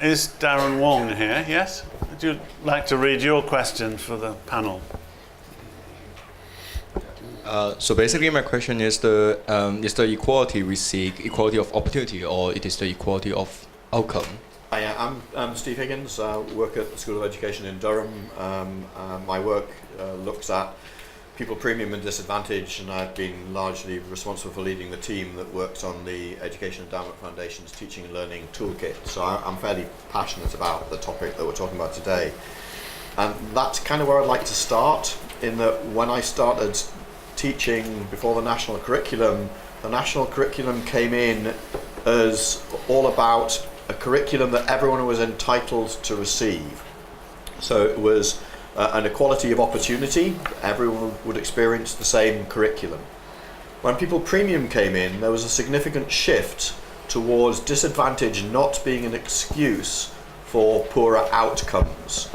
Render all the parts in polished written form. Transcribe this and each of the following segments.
is Darren Wong here? Yes? Would you like to read your question for the panel? So basically my question is the equality we seek equality of opportunity, or it is the equality of outcome? Hi, I'm Steve Higgins. I work at the School of Education in Durham. My work looks at pupil premium and disadvantage, and I've been largely responsible for leading the team that works on the Education Endowment Foundation's Teaching and Learning Toolkit. So I'm fairly passionate about the topic that we're talking about today. And that's kind of where I'd like to start, in that when I started teaching before the national curriculum came in as all about a curriculum that everyone was entitled to receive. So it was an equality of opportunity. Everyone would experience the same curriculum. When pupil premium came in, there was a significant shift towards disadvantage not being an excuse for poorer outcomes.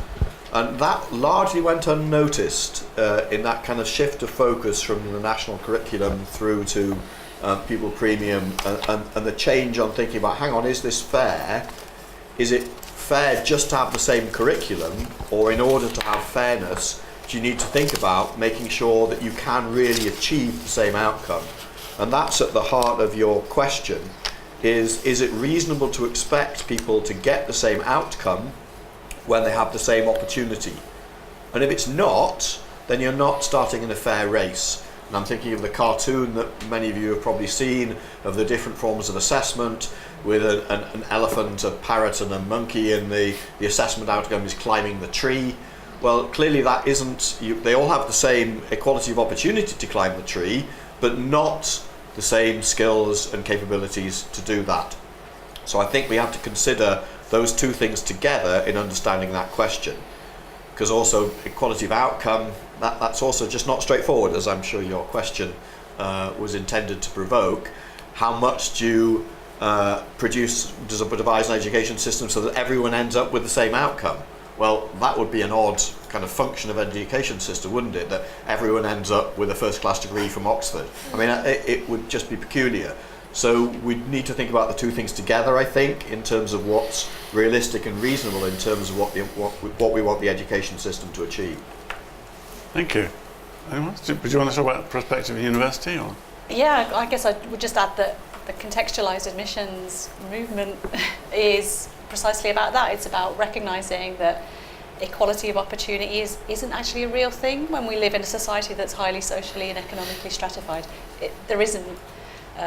And that largely went unnoticed in that kind of shift of focus from the national curriculum through to pupil premium, and the change on thinking about, hang on, is this fair? Is it fair just to have the same curriculum, or in order to have fairness, do you need to think about making sure that you can really achieve the same outcome? And that's at the heart of your question, is it reasonable to expect people to get the same outcome when they have the same opportunity? And if it's not, then you're not starting in a fair race. And I'm thinking of the cartoon that many of you have probably seen of the different forms of assessment, with an elephant, a parrot and a monkey, and the assessment outcome is climbing the tree. Well, clearly that isn't, they all have the same equality of opportunity to climb the tree, but not the same skills and capabilities to do that. So I think we have to consider those two things together in understanding that question. Because also equality of outcome, that's also just not straightforward, as I'm sure your question was intended to provoke. How much do you does a devise an education system so that everyone ends up with the same outcome? Well, that would be an odd kind of function of an education system, wouldn't it? That everyone ends up with a first-class degree from Oxford. I mean, it would just be peculiar. So we need to think about the two things together, I think, in terms of what's realistic and reasonable in terms of what we want the education system to achieve. Thank you. Anyone? Would you want to talk about Prospective University? Or? Yeah, I guess I would just add that the contextualized admissions movement is precisely about that. It's about recognising that equality of opportunity isn't actually a real thing when we live in a society that's highly socially and economically stratified. There isn't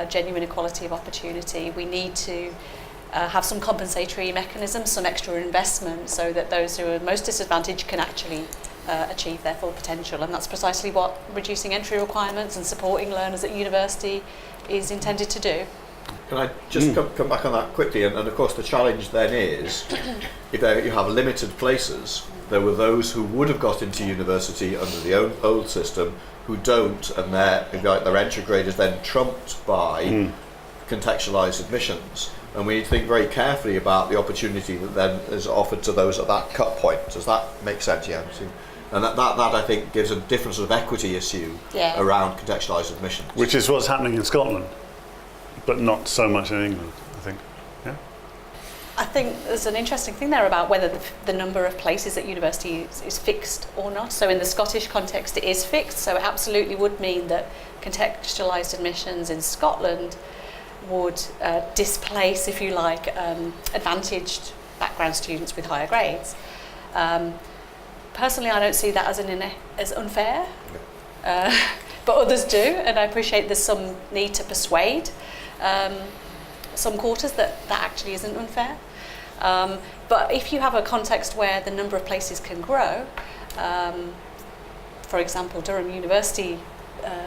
genuine equality of opportunity. We need to have some compensatory mechanisms, some extra investment, so that those who are most disadvantaged can actually achieve their full potential. And that's precisely what reducing entry requirements and supporting learners at university is intended to do. Can I just come back on that quickly? And of course the challenge then is, if you have limited places, there were those who would have got into university under the old system who don't, and their entry grade is then trumped by contextualised admissions. And we need to think very carefully about the opportunity that then is offered to those at that cut point. Does that make sense? Yeah. And that I think gives a different sort of equity issue around contextualised admissions. Which is what's happening in Scotland, but not so much in England, I think. Yeah. I think there's an interesting thing there about whether the number of places at university is fixed or not. So in the Scottish context, it is fixed. So it absolutely would mean that contextualised admissions in Scotland would displace, if you like, advantaged background students with higher grades. Personally, I don't see that as unfair, but others do, and I appreciate there's some need to persuade some quarters that actually isn't unfair. But if you have a context where the number of places can grow, for example, Durham University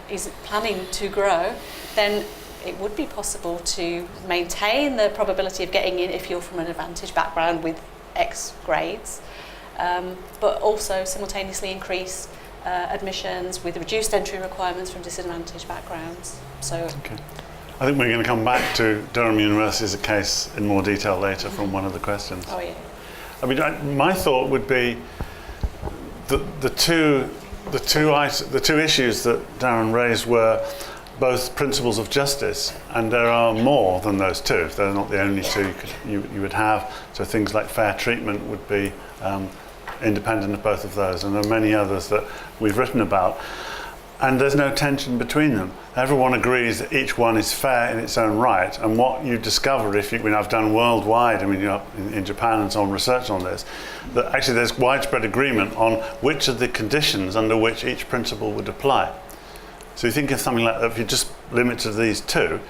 is planning to grow, then it would be possible to maintain the probability of getting in if you're from an advantaged background with X grades, but also simultaneously increase admissions with reduced entry requirements from disadvantaged backgrounds. So, okay. I think we're going to come back to Durham University as a case in more detail later from one of the questions. Oh yeah. I mean, my thought would be the two issues that Darren raised were both principles of justice, and there are more than those two. They're not the only two you would have. So things like fair treatment would be independent of both of those, and there are many others that we've written about. And there's no tension between them. Everyone agrees that each one is fair in its own right, and what you discover if you, I've done worldwide, in Japan and so on, research on this, that actually there's widespread agreement on which of the conditions under which each principle would apply. So you think of something like that, if you just limit to these two,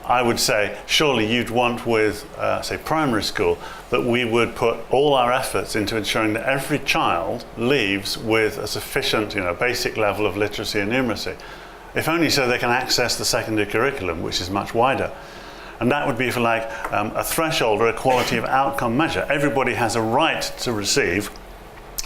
I would say, surely you'd want with, say, primary school, that we would put all our efforts into ensuring that every child leaves with a sufficient, basic level of literacy and numeracy, if only so they can access the secondary curriculum, which is much wider. And that would be, if you like, a threshold or a quality of outcome measure. Everybody has a right to receive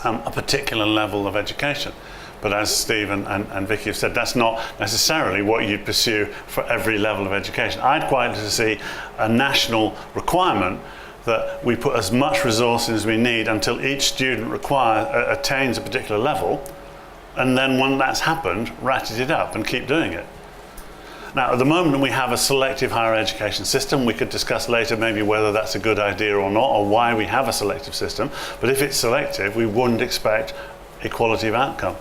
a particular level of education. But as Steve and Vikki have said, that's not necessarily what you'd pursue for every level of education. I'd quite like to see a national requirement that we put as much resources as we need until each student attains a particular level, and then when that's happened, ratchet it up and keep doing it. Now, at the moment, we have a selective higher education system. We could discuss later maybe whether that's a good idea or not, or why we have a selective system. But if it's selective, we wouldn't expect equality of outcome.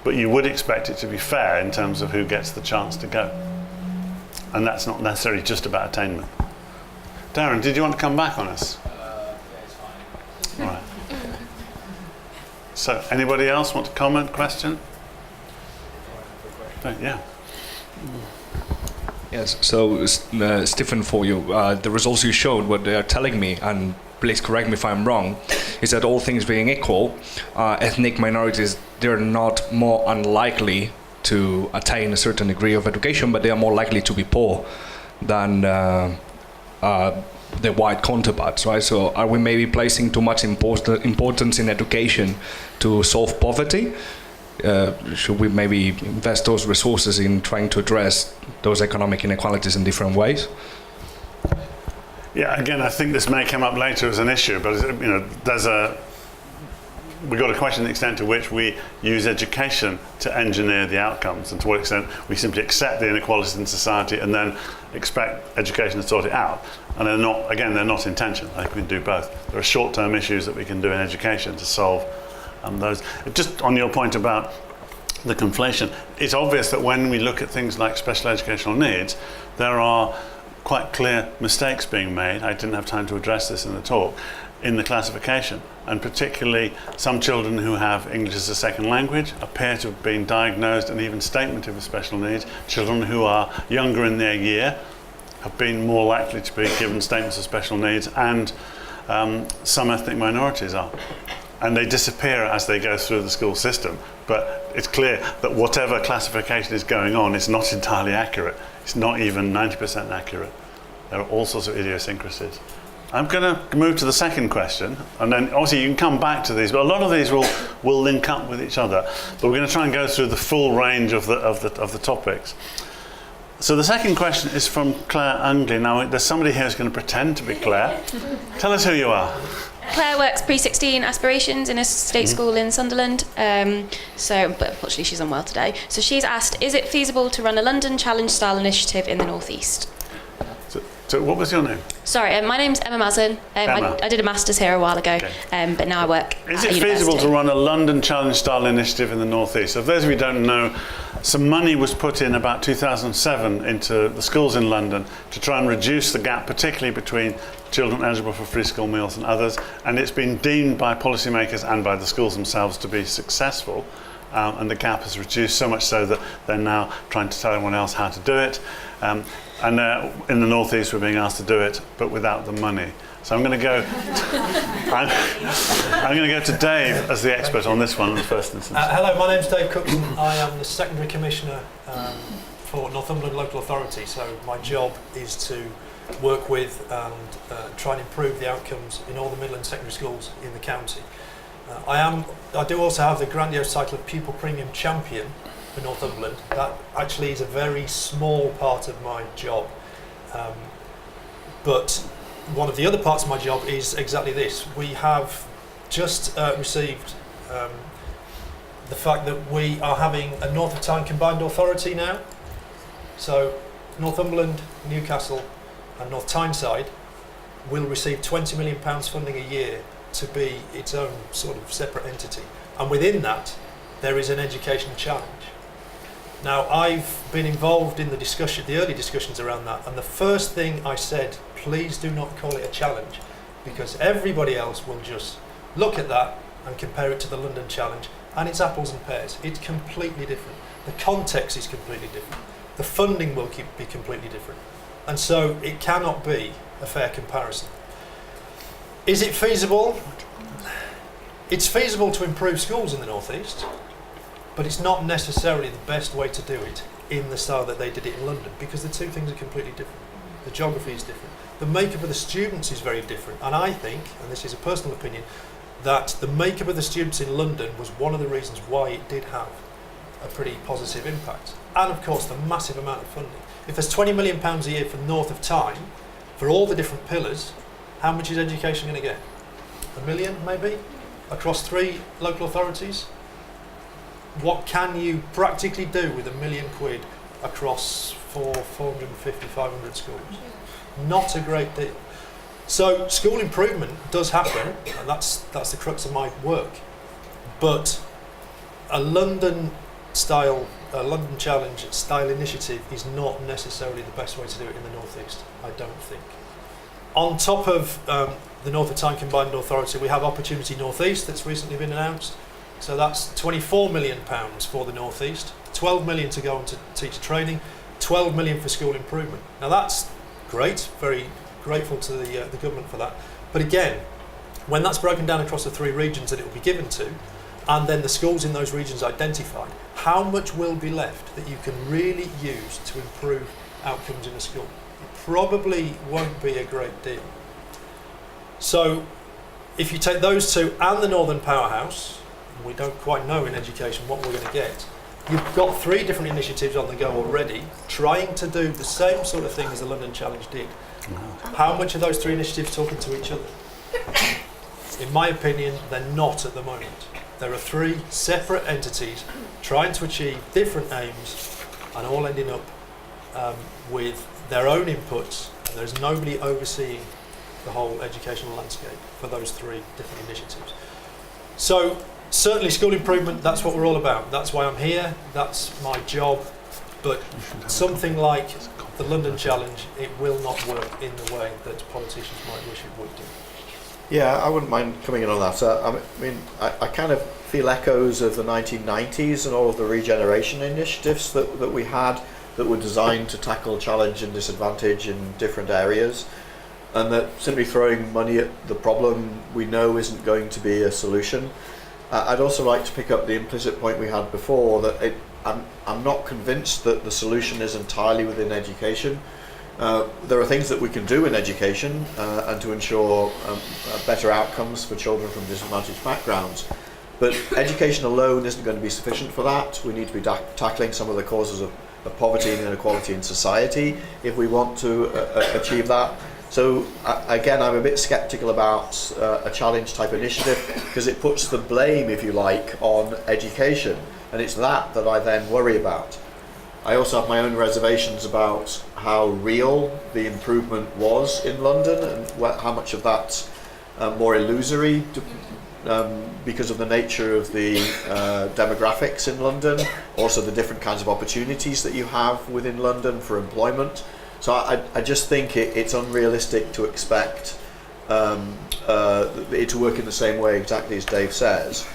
But you would expect it to be fair in terms of who gets the chance to go. And that's not necessarily just about attainment. Darren, did you want to come back on us? Yeah, it's fine. All right. So, anybody else want to comment, question? Yeah. Yes, so Stephen, for you, the results you showed, what they are telling me, and please correct me if I'm wrong, is that all things being equal, ethnic minorities, they're not more unlikely to attain a certain degree of education, but they are more likely to be poor than their white counterparts, right? So are we maybe placing too much importance in education to solve poverty? Should we maybe invest those resources in trying to address those economic inequalities in different ways? Yeah, again, I think this may come up later as an issue, but we've got to question the extent to which we use education to engineer the outcomes, and to what extent we simply accept the inequalities in society and then expect education to sort it out. And they're not in tension. I think we can do both. There are short-term issues that we can do in education to solve those. Just on your point about the conflation, it's obvious that when we look at things like special educational needs, there are quite clear mistakes being made. I didn't have time to address this in the talk, in the classification, and particularly some children who have English as a second language appear to have been diagnosed and even statemented with special needs. Children who are younger in their year have been more likely to be given statements of special needs, and some ethnic minorities are. And they disappear as they go through the school system. But it's clear that whatever classification is going on is not entirely accurate. It's not even 90% accurate. There are all sorts of idiosyncrasies. I'm going to move to the second question, and then obviously you can come back to these, but a lot of these will link up with each other. But we're going to try and go through the full range of the topics. So the second question is from Claire Ungley. Now, there's somebody here who's going to pretend to be Claire. Tell us who you are. Claire works pre-16 aspirations in a state school in Sunderland, but unfortunately she's unwell today. So she's asked, is it feasible to run a London Challenge style initiative in the North East? So what was your name? Sorry, my name's Emma Mazin. Emma. I did a master's here a while ago, Okay. but now I work Is at it a feasible university. to run a London Challenge style initiative in the North East? So for those of you who don't know, some money was put in about 2007 into the schools in London to try and reduce the gap, particularly between children eligible for free school meals and others, and it's been deemed by policymakers and by the schools themselves to be successful, and the gap has reduced so much so that they're now trying to tell everyone else how to do it, and in the North East we're being asked to do it but without the money. So I'm going to go I'm going to go to Dave as the expert on this one in the first instance. Hello, my name's Dave Cookson. I am the Secondary Commissioner for Northumberland Local Authority, so my job is to work with and try and improve the outcomes in all the Midland secondary schools in the county. I do also have the grandiose title of Pupil Premium Champion for Northumberland. That actually is a very small part of my job, but one of the other parts of my job is exactly this. We have just received the fact that we are having a North of Tyne combined authority now, So Northumberland, Newcastle and North Tyneside will receive £20 million funding a year to be its own sort of separate entity. And within that, there is an education challenge. Now, I've been involved in the early discussions around that, and the first thing I said, please do not call it a challenge, because everybody else will just look at that and compare it to the London challenge, and it's apples and pears. It's completely different. The context is completely different. The funding will be completely different. And so it cannot be a fair comparison. Is it feasible? It's feasible to improve schools in the North East, but it's not necessarily the best way to do it in the style that they did it in London, because the two things are completely different. The geography is different. The makeup of the students is very different, and I think, and this is a personal opinion, that the makeup of the students in London was one of the reasons why it did have a pretty positive impact. And of course the massive amount of funding. If there's £20 million a year for North of Tyne, for all the different pillars, how much is education going to get? £1 million maybe? Across 3 local authorities? What can you practically do with £1 million across 450, 500 schools? Not a great deal. So school improvement does happen, and that's the crux of my work. But a London Challenge style initiative is not necessarily the best way to do it in the North East, I don't think. On top of the North of Tyne Combined Authority, we have Opportunity North East that's recently been announced. So that's £24 million for the North East, 12 million to go on to teacher training, 12 million for school improvement. Now that's great, very grateful to the government for that. But again, when that's broken down across the 3 regions that it will be given to, and then the schools in those regions identified, how much will be left that you can really use to improve outcomes in a school? It probably won't be a great deal. So if you take those two and the Northern Powerhouse, and we don't quite know in education what we're going to get, you've got 3 different initiatives on the go already, trying to do the same sort of thing as the London Challenge did. How much are those 3 initiatives talking to each other? In my opinion, they're not at the moment. There are 3 separate entities trying to achieve different aims and all ending up with their own inputs, and there's nobody overseeing the whole educational landscape for those 3 different initiatives. So certainly school improvement, that's what we're all about. That's why I'm here, that's my job. But something like the London Challenge, it will not work in the way that politicians might wish it would do. Yeah, I wouldn't mind coming in on that. I kind of feel echoes of the 1990s and all of the regeneration initiatives that we had that were designed to tackle challenge and disadvantage in different areas, and that simply throwing money at the problem we know isn't going to be a solution. I'd also like to pick up the implicit point we had before that I'm not convinced that the solution is entirely within education. There are things that we can do in education and to ensure better outcomes for children from disadvantaged backgrounds. But education alone isn't going to be sufficient for that. We need to be tackling some of the causes of poverty and inequality in society if we want to achieve that. So again, I'm a bit sceptical about a challenge type initiative because it puts the blame, if you like, on education, and it's that I then worry about. I also have my own reservations about how real the improvement was in London and how much of that's more illusory because of the nature of the demographics in London, also the different kinds of opportunities that you have within London for employment. So I just think it's unrealistic to expect it to work in the same way exactly as Dave says.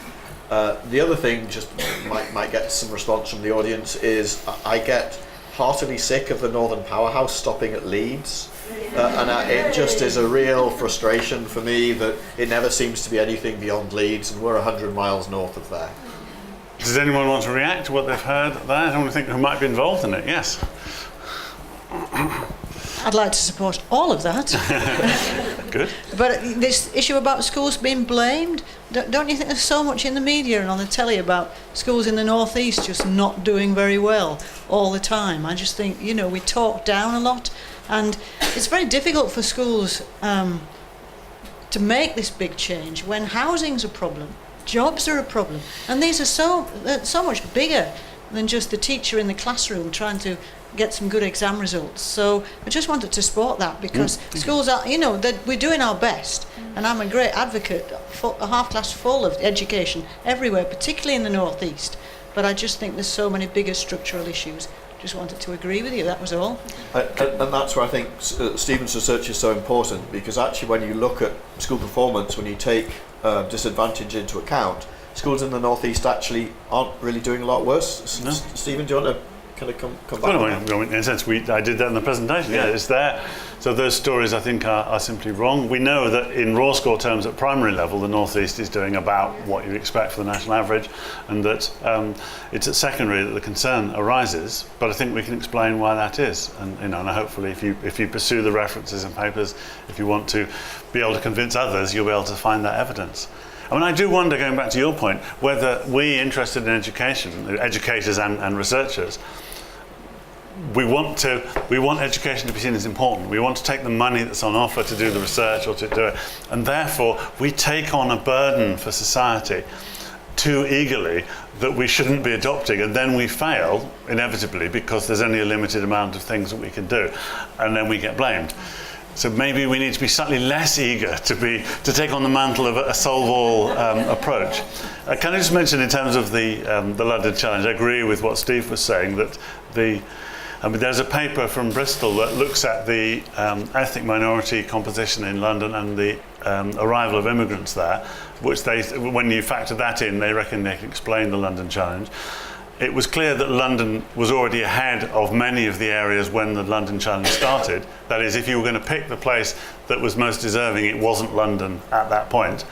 The other thing, just might get some response from the audience, is I get heartily sick of the Northern Powerhouse stopping at Leeds, and it just is a real frustration for me that it never seems to be anything beyond Leeds, and we're 100 miles north of there. Does anyone want to react to what they've heard there? Anyone think who might be involved in it? Yes. I'd like to support all of that. Good. But this issue about schools being blamed, don't you think there's so much in the media and on the telly about schools in the North East just not doing very well all the time? I just think, we talk down a lot, and it's very difficult for schools to make this big change when housing's a problem, jobs are a problem, and these are so much bigger than just the teacher in the classroom trying to get some good exam results. So I just wanted to support that, because schools are, you know, that we're doing our best, and I'm a great advocate for a half class full of education everywhere, particularly in the northeast. But I just think there's so many bigger structural issues. Just wanted to agree with you, that was all. And that's where I think Stephen's research is so important, because actually when you look at school performance, when you take disadvantage into account, schools in the northeast actually aren't really doing a lot worse. No. Stephen, do you want to kind of come back on that? In a sense, I did that in the presentation. Yeah, it's there. So those stories, I think, are simply wrong. We know that in raw score terms at primary level, the northeast is doing about what you expect for the national average, and that it's at secondary that the concern arises. But I think we can explain why that is, and and hopefully, if you pursue the references and papers, if you want to be able to convince others, you'll be able to find that evidence. I mean, I do wonder, going back to your point, whether we interested in education, educators and researchers, we want education to be seen as important. We want to take the money that's on offer to do the research or to do it, and therefore we take on a burden for society too eagerly that we shouldn't be adopting, and then we fail inevitably because there's only a limited amount of things that we can do, and then we get blamed. So maybe we need to be slightly less eager to take on the mantle of a solve-all approach. Can I just mention, in terms of the London Challenge, I agree with what Steve was saying, that there's a paper from Bristol that looks at the ethnic minority composition in London and the arrival of immigrants there, which when you factor that in, they reckon they can explain the London Challenge. It was clear that London was already ahead of many of the areas when the London Challenge started. That is, if you were going to pick the place that was most deserving, it wasn't London at that point.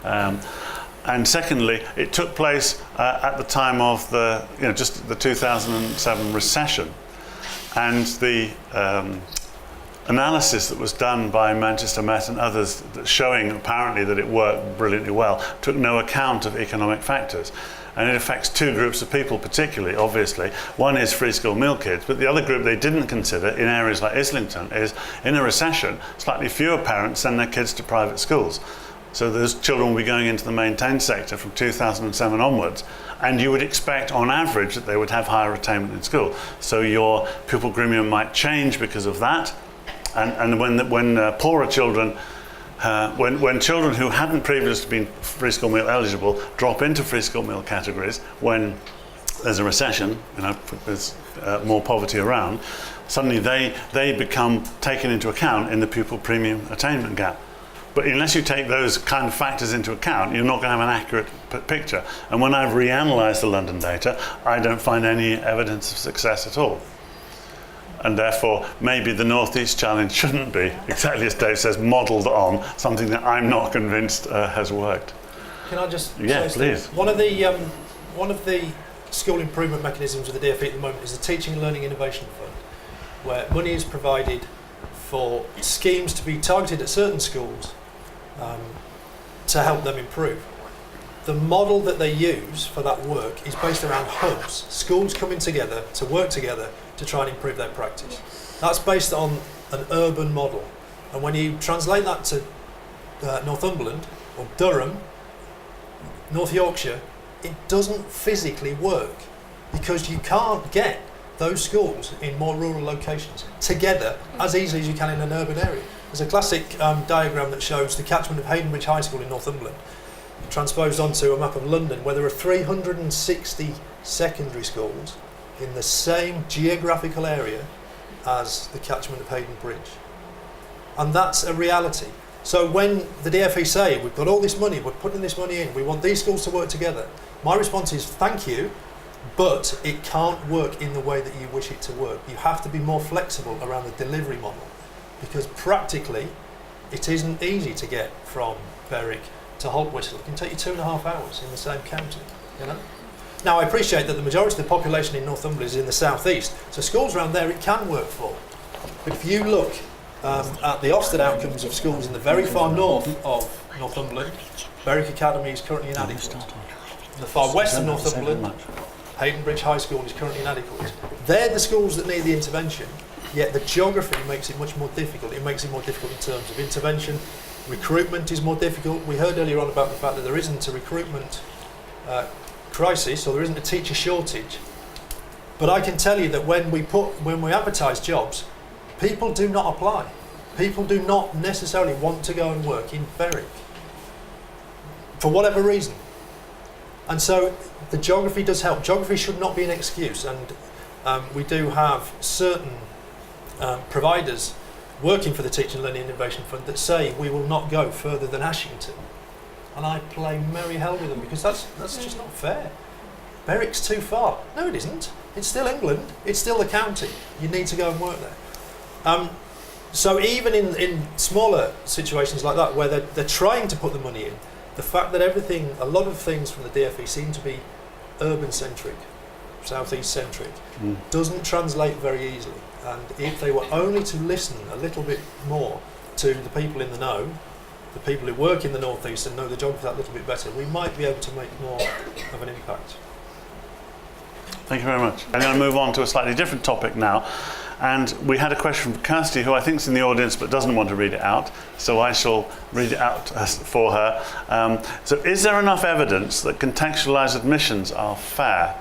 And secondly, it took place at the time of just the 2007 recession. And the analysis that was done by Manchester Met and others, showing apparently that it worked brilliantly well, took no account of economic factors. And it affects two groups of people particularly, obviously. One is free school meal kids, but the other group they didn't consider in areas like Islington is, in a recession, slightly fewer parents send their kids to private schools. So those children will be going into the maintained sector from 2007 onwards, and you would expect on average that they would have higher attainment in school. So your pupil premium might change because of that. And when poorer children, when children who hadn't previously been free school meal eligible drop into free school meal categories, when there's a recession, there's more poverty around, suddenly they become taken into account in the pupil premium attainment gap. But unless you take those kind of factors into account, you're not going to have an accurate picture. And when I've reanalyzed the London data, I don't find any evidence of success at all. And therefore, maybe the North East Challenge shouldn't be, exactly as Dave says, modelled on something that I'm not convinced has worked. Can I just say, please. One of the school improvement mechanisms of the DFE at the moment is the Teaching and Learning Innovation Fund, where money is provided for schemes to be targeted at certain schools to help them improve. The model that they use for that work is based around hubs, schools coming together to work together to try and improve their practice. That's based on an urban model. And when you translate that to Northumberland or Durham, North Yorkshire, it doesn't physically work, because you can't get those schools in more rural locations together as easily as you can in an urban area. There's a classic diagram that shows the catchment of Haydenbridge High School in Northumberland transposed onto a map of London, where there are 360 secondary schools in the same geographical area as the catchment of Haydenbridge. And that's a reality. So when the DFE say, we've got all this money, we're putting this money in, we want these schools to work together, my response is, thank you, but it can't work in the way that you wish it to work. You have to be more flexible around the delivery model, because practically it isn't easy to get from Berwick to Holtwhistle. It can take you 2.5 hours in the same county, Now, I appreciate that the majority of the population in Northumberland is in the southeast, so schools around there it can work for. But if you look at the Ofsted outcomes of schools in the very far north of Northumberland, Berwick Academy is currently inadequate. In the far west of Northumberland, Haydenbridge High School is currently inadequate. They're the schools that need the intervention, yet the geography makes it much more difficult. It makes it more difficult in terms of intervention. Recruitment is more difficult. We heard earlier on about the fact that there isn't a recruitment crisis, or there isn't a teacher shortage. But I can tell you that when we advertise jobs, people do not apply. People do not necessarily want to go and work in Berwick for whatever reason. And so the geography does help. Geography should not be an excuse, and we do have certain providers working for the Teaching, Learning and Innovation Fund that say we will not go further than Ashington. And I play merry hell with them because that's just not fair. Berwick's too far. No, it isn't. It's still England. It's still the county. You need to go and work there. So even in smaller situations like that, where they're trying to put the money in, the fact that a lot of things from the DFE seem to be urban-centric, southeast-centric, doesn't translate very easily. And if they were only to listen a little bit more to the people in the know, the people who work in the northeast and know the geography that little bit better, we might be able to make more of an impact. Thank you very much. I'm going to move on to a slightly different topic now. And we had a question from Kirsty, who I think is in the audience but doesn't want to read it out, so I shall read it out for her. So is there enough evidence that contextualized admissions are fair?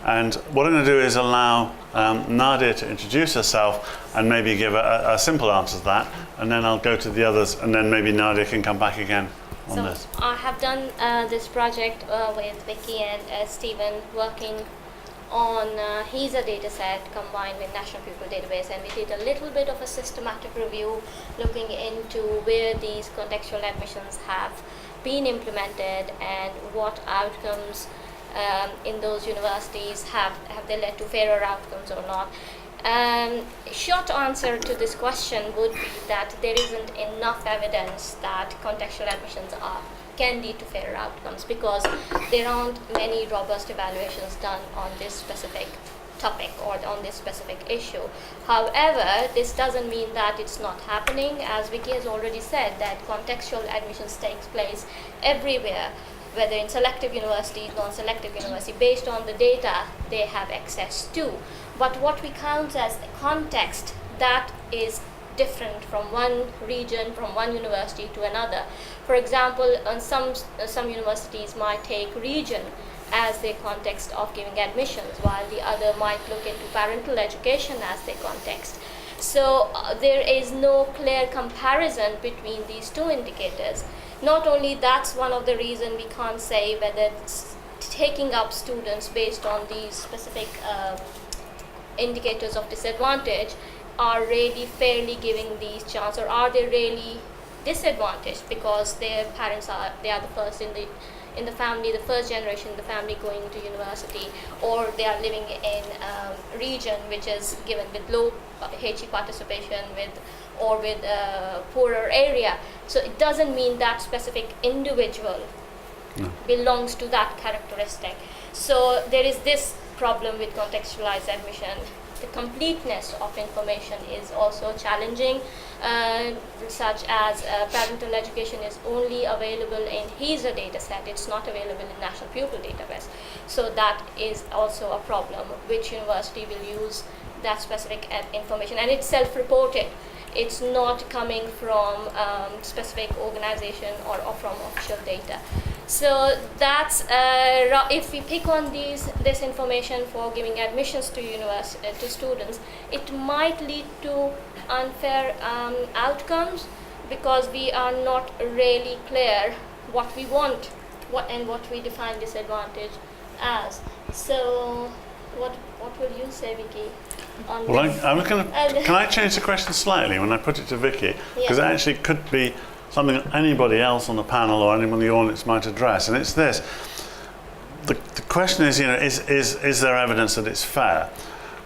And what I'm going to do is allow Nadia to introduce herself and maybe give a simple answer to that, and then I'll go to the others, and then maybe Nadia can come back again on this. I have done this project with Vikki and Stephen, working on HESA data set combined with National Pupil Database, and we did a little bit of a systematic review looking into where these contextual admissions have been implemented and what outcomes in those universities have they led to fairer outcomes or not. Short answer to this question would be that there isn't enough evidence that contextual admissions can lead to fairer outcomes, because there aren't many robust evaluations done on this specific topic or on this specific issue. However, this doesn't mean that it's not happening. As Vikki has already said, that contextual admissions takes place everywhere, whether in selective university, non-selective university, based on the data they have access to. But what we count as context, that is different from one region, from one university to another. For example, some universities might take region as their context of giving admissions, while the other might look into parental education as their context. So there is no clear comparison between these two indicators. Not only that's one of the reasons we can't say whether taking up students based on these specific indicators of disadvantage are really fairly giving these chance, or are they really disadvantaged because their parents they are the first in the family, the first generation in the family going to university, or they are living in a region which is given with low HE participation or with a poorer area. So it doesn't mean that specific individual belongs to that characteristic. So there is this problem with contextualized admission. The completeness of information is also challenging, such as parental education is only available in HESA data set. It's not available in National Pupil Database. So that is also a problem. Which university will use that specific information? And it's self-reported. It's not coming from specific organization or from official data. So that's if we pick on this information for giving admissions to students, it might lead to unfair outcomes, because we are not really clear what we want, what we define disadvantage as. So what would you say, Vikki? Well, can I change the question slightly when I put it to Vikki? Because it actually could be something that anybody else on the panel or anyone in the audience might address, and it's this. The question is, is there evidence that it's fair?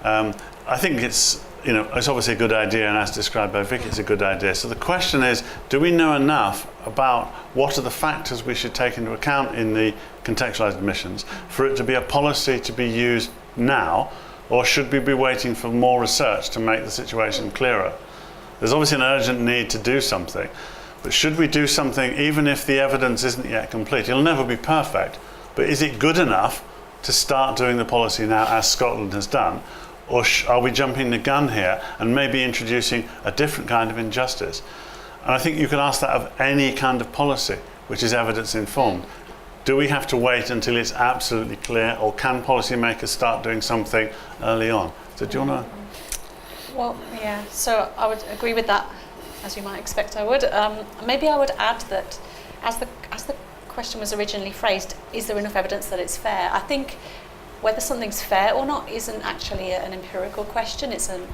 I think it's obviously a good idea, and as described by Vikki, it's a good idea. So the question is, do we know enough about what are the factors we should take into account in the contextualized admissions for it to be a policy to be used now, or should we be waiting for more research to make the situation clearer? There's obviously an urgent need to do something, but should we do something even if the evidence isn't yet complete? It'll never be perfect, but is it good enough to start doing the policy now, as Scotland has done? Or are we jumping the gun here and maybe introducing a different kind of injustice? And I think you can ask that of any kind of policy which is evidence informed. do we have to wait until it's absolutely clear, or can policymakers start doing something early on? So do you want to? Well, yeah, so I would agree with that, as you might expect I would. Maybe I would add that as the question was originally phrased, is there enough evidence that it's fair? I think whether something's fair or not isn't actually an empirical question, it's an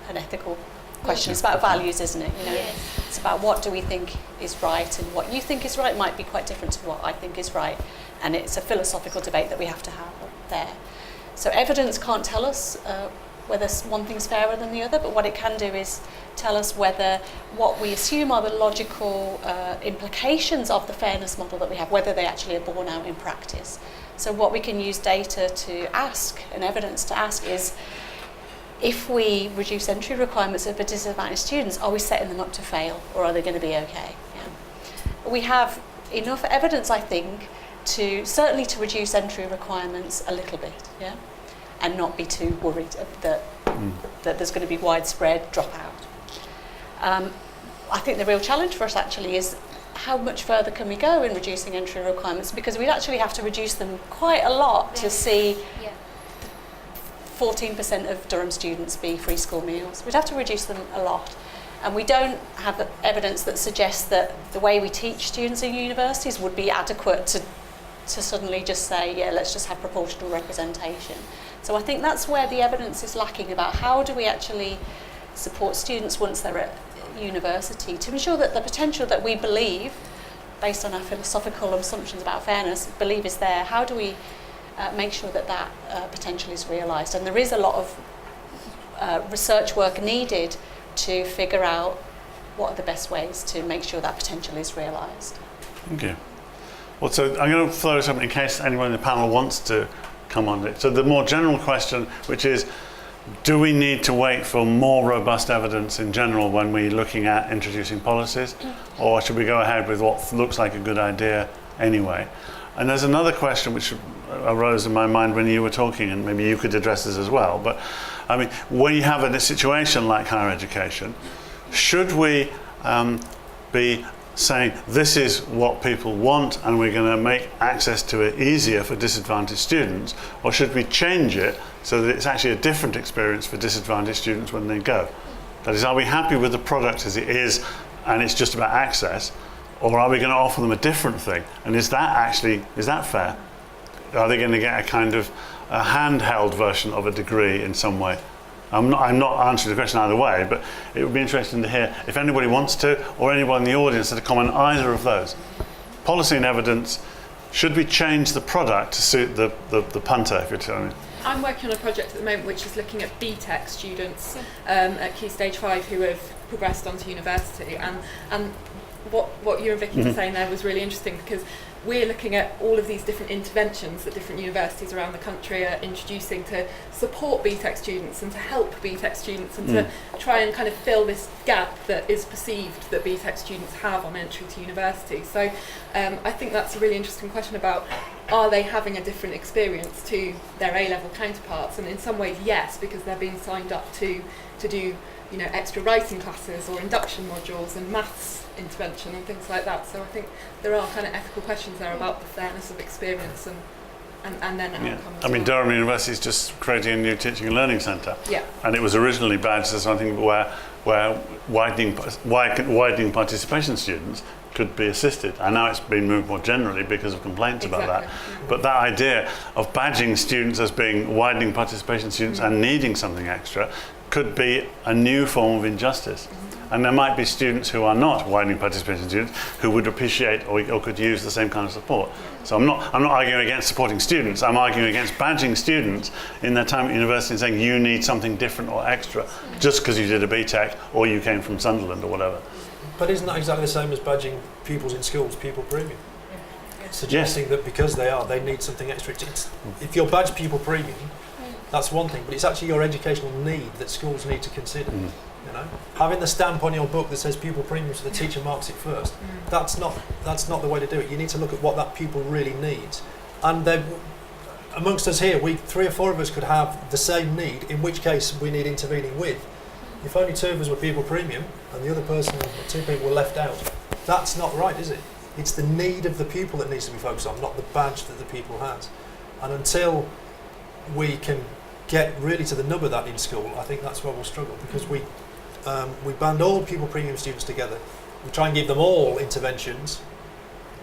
ethical question. It's about values, isn't it? You know, it's about what do we think is right, and what you think is right might be quite different to what I think is right, and it's a philosophical debate that we have to have there. So evidence can't tell us whether one thing's fairer than the other, but what it can do is tell us whether what we assume are the logical implications of the fairness model that we have, whether they actually are borne out in practice. So what we can use data to ask, and evidence to ask, is if we reduce entry requirements of disadvantaged students, are we setting them up to fail, or are they going to be okay? Yeah. We have enough evidence, I think, certainly to reduce entry requirements a little bit, yeah, and not be too worried that there's going to be widespread dropout. I think the real challenge for us actually is how much further can we go in reducing entry requirements, because we'd actually have to reduce them quite a lot to see 14% of Durham students be free school meals. We'd have to reduce them a lot. And we don't have evidence that suggests that the way we teach students in universities would be adequate to suddenly just say, yeah, let's just have proportional representation. So I think that's where the evidence is lacking about how do we actually support students once they're at university to ensure that the potential that we believe, based on our philosophical assumptions about fairness, believe is there. How do we make sure that that potential is realised? And there is a lot of research work needed to figure out what are the best ways to make sure that potential is realised. Thank you. Well, so I'm going to throw this up in case anyone in the panel wants to come on it. So the more general question, which is, do we need to wait for more robust evidence in general when we're looking at introducing policies, or should we go ahead with what looks like a good idea anyway? And there's another question which arose in my mind when you were talking, and maybe you could address this as well, but I mean, when you have a situation like higher education, should we be saying this is what people want and we're going to make access to it easier for disadvantaged students, or should we change it so that it's actually a different experience for disadvantaged students when they go? That is, are we happy with the product as it is and it's just about access, or are we going to offer them a different thing? And is that fair? Are they going to get a kind of a handheld version of a degree in some way? I'm not answering the question either way, but it would be interesting to hear if anybody wants to, or anyone in the audience to comment on either of those. Policy and evidence, should we change the product to suit the punter, if you're telling me? I'm working on a project at the moment which is looking at BTEC students at Key Stage 5 who have progressed onto university, and what you and Vikki were saying there was really interesting, because we're looking at all of these different interventions that different universities around the country are introducing to support BTEC students and to help BTEC students and to try and kind of fill this gap that is perceived that BTEC students have on entry to university. So I think that's a really interesting question about, are they having a different experience to their A-level counterparts? And in some ways, yes, because they're being signed up to do, you know, extra writing classes or induction modules and maths intervention and things like that. So I think there are kind of ethical questions there about the fairness of experience and then outcomes. I mean, Durham University is just creating a new teaching and learning centre. Yeah. And it was originally badged as something where widening participation students could be assisted. And now it's been moved more generally because of complaints about that. But that idea of badging students as being widening participation students and needing something extra could be a new form of injustice. And there might be students who are not widening participation students who would appreciate or could use the same kind of support. So I'm not arguing against supporting students, I'm arguing against badging students in their time at university and saying you need something different or extra just because you did a BTEC or you came from Sunderland or whatever. But isn't that exactly the same as badging pupils in schools, pupil premium? Suggesting that because they need something extra. If you're badged pupil premium, that's one thing, but it's actually your educational need that schools need to consider. You know, having the stamp on your book that says pupil premium so the teacher marks it first, that's not the way to do it. You need to look at what that pupil really needs. And amongst us here, 3 or 4 of us could have the same need, in which case we need intervening with. If only 2 of us were pupil premium and the other person or 2 people were left out, that's not right, is it? It's the need of the people that needs to be focused on, not the badge that the pupil has. And until we can get really to the nub of that in school, I think that's where we'll struggle, because we band all pupil premium students together. We try and give them all interventions,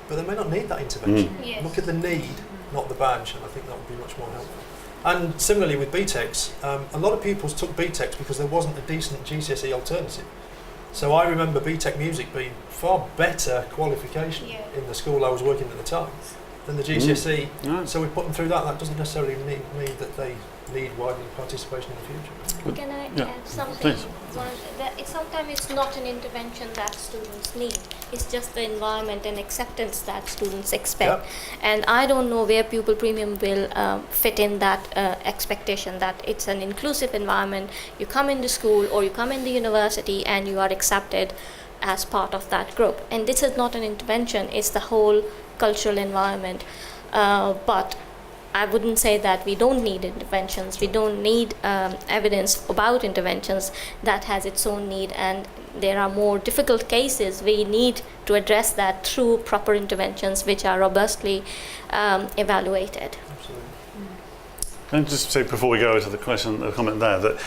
but they may not need that intervention. Yes. Look at the need, not the badge, and I think that would be much more helpful. And similarly with BTECs, a lot of pupils took BTECs because there wasn't a decent GCSE alternative. So I remember BTEC music being far better qualification in the school I was working at the time than the GCSE. So we put them through that. That doesn't necessarily mean that they need widening participation in the future. Can I add something? Please. Sometimes it's not an intervention that students need. It's just the environment and acceptance that students expect. And I don't know where pupil premium will fit in that expectation, that it's an inclusive environment. You come into school or you come in the university and you are accepted as part of that group. And this is not an intervention, it's the whole cultural environment. But I wouldn't say that we don't need interventions. We don't need evidence about interventions. That has its own need, and there are more difficult cases. We need to address that through proper interventions which are robustly evaluated. Absolutely. Can I just say before we go to the comment there, that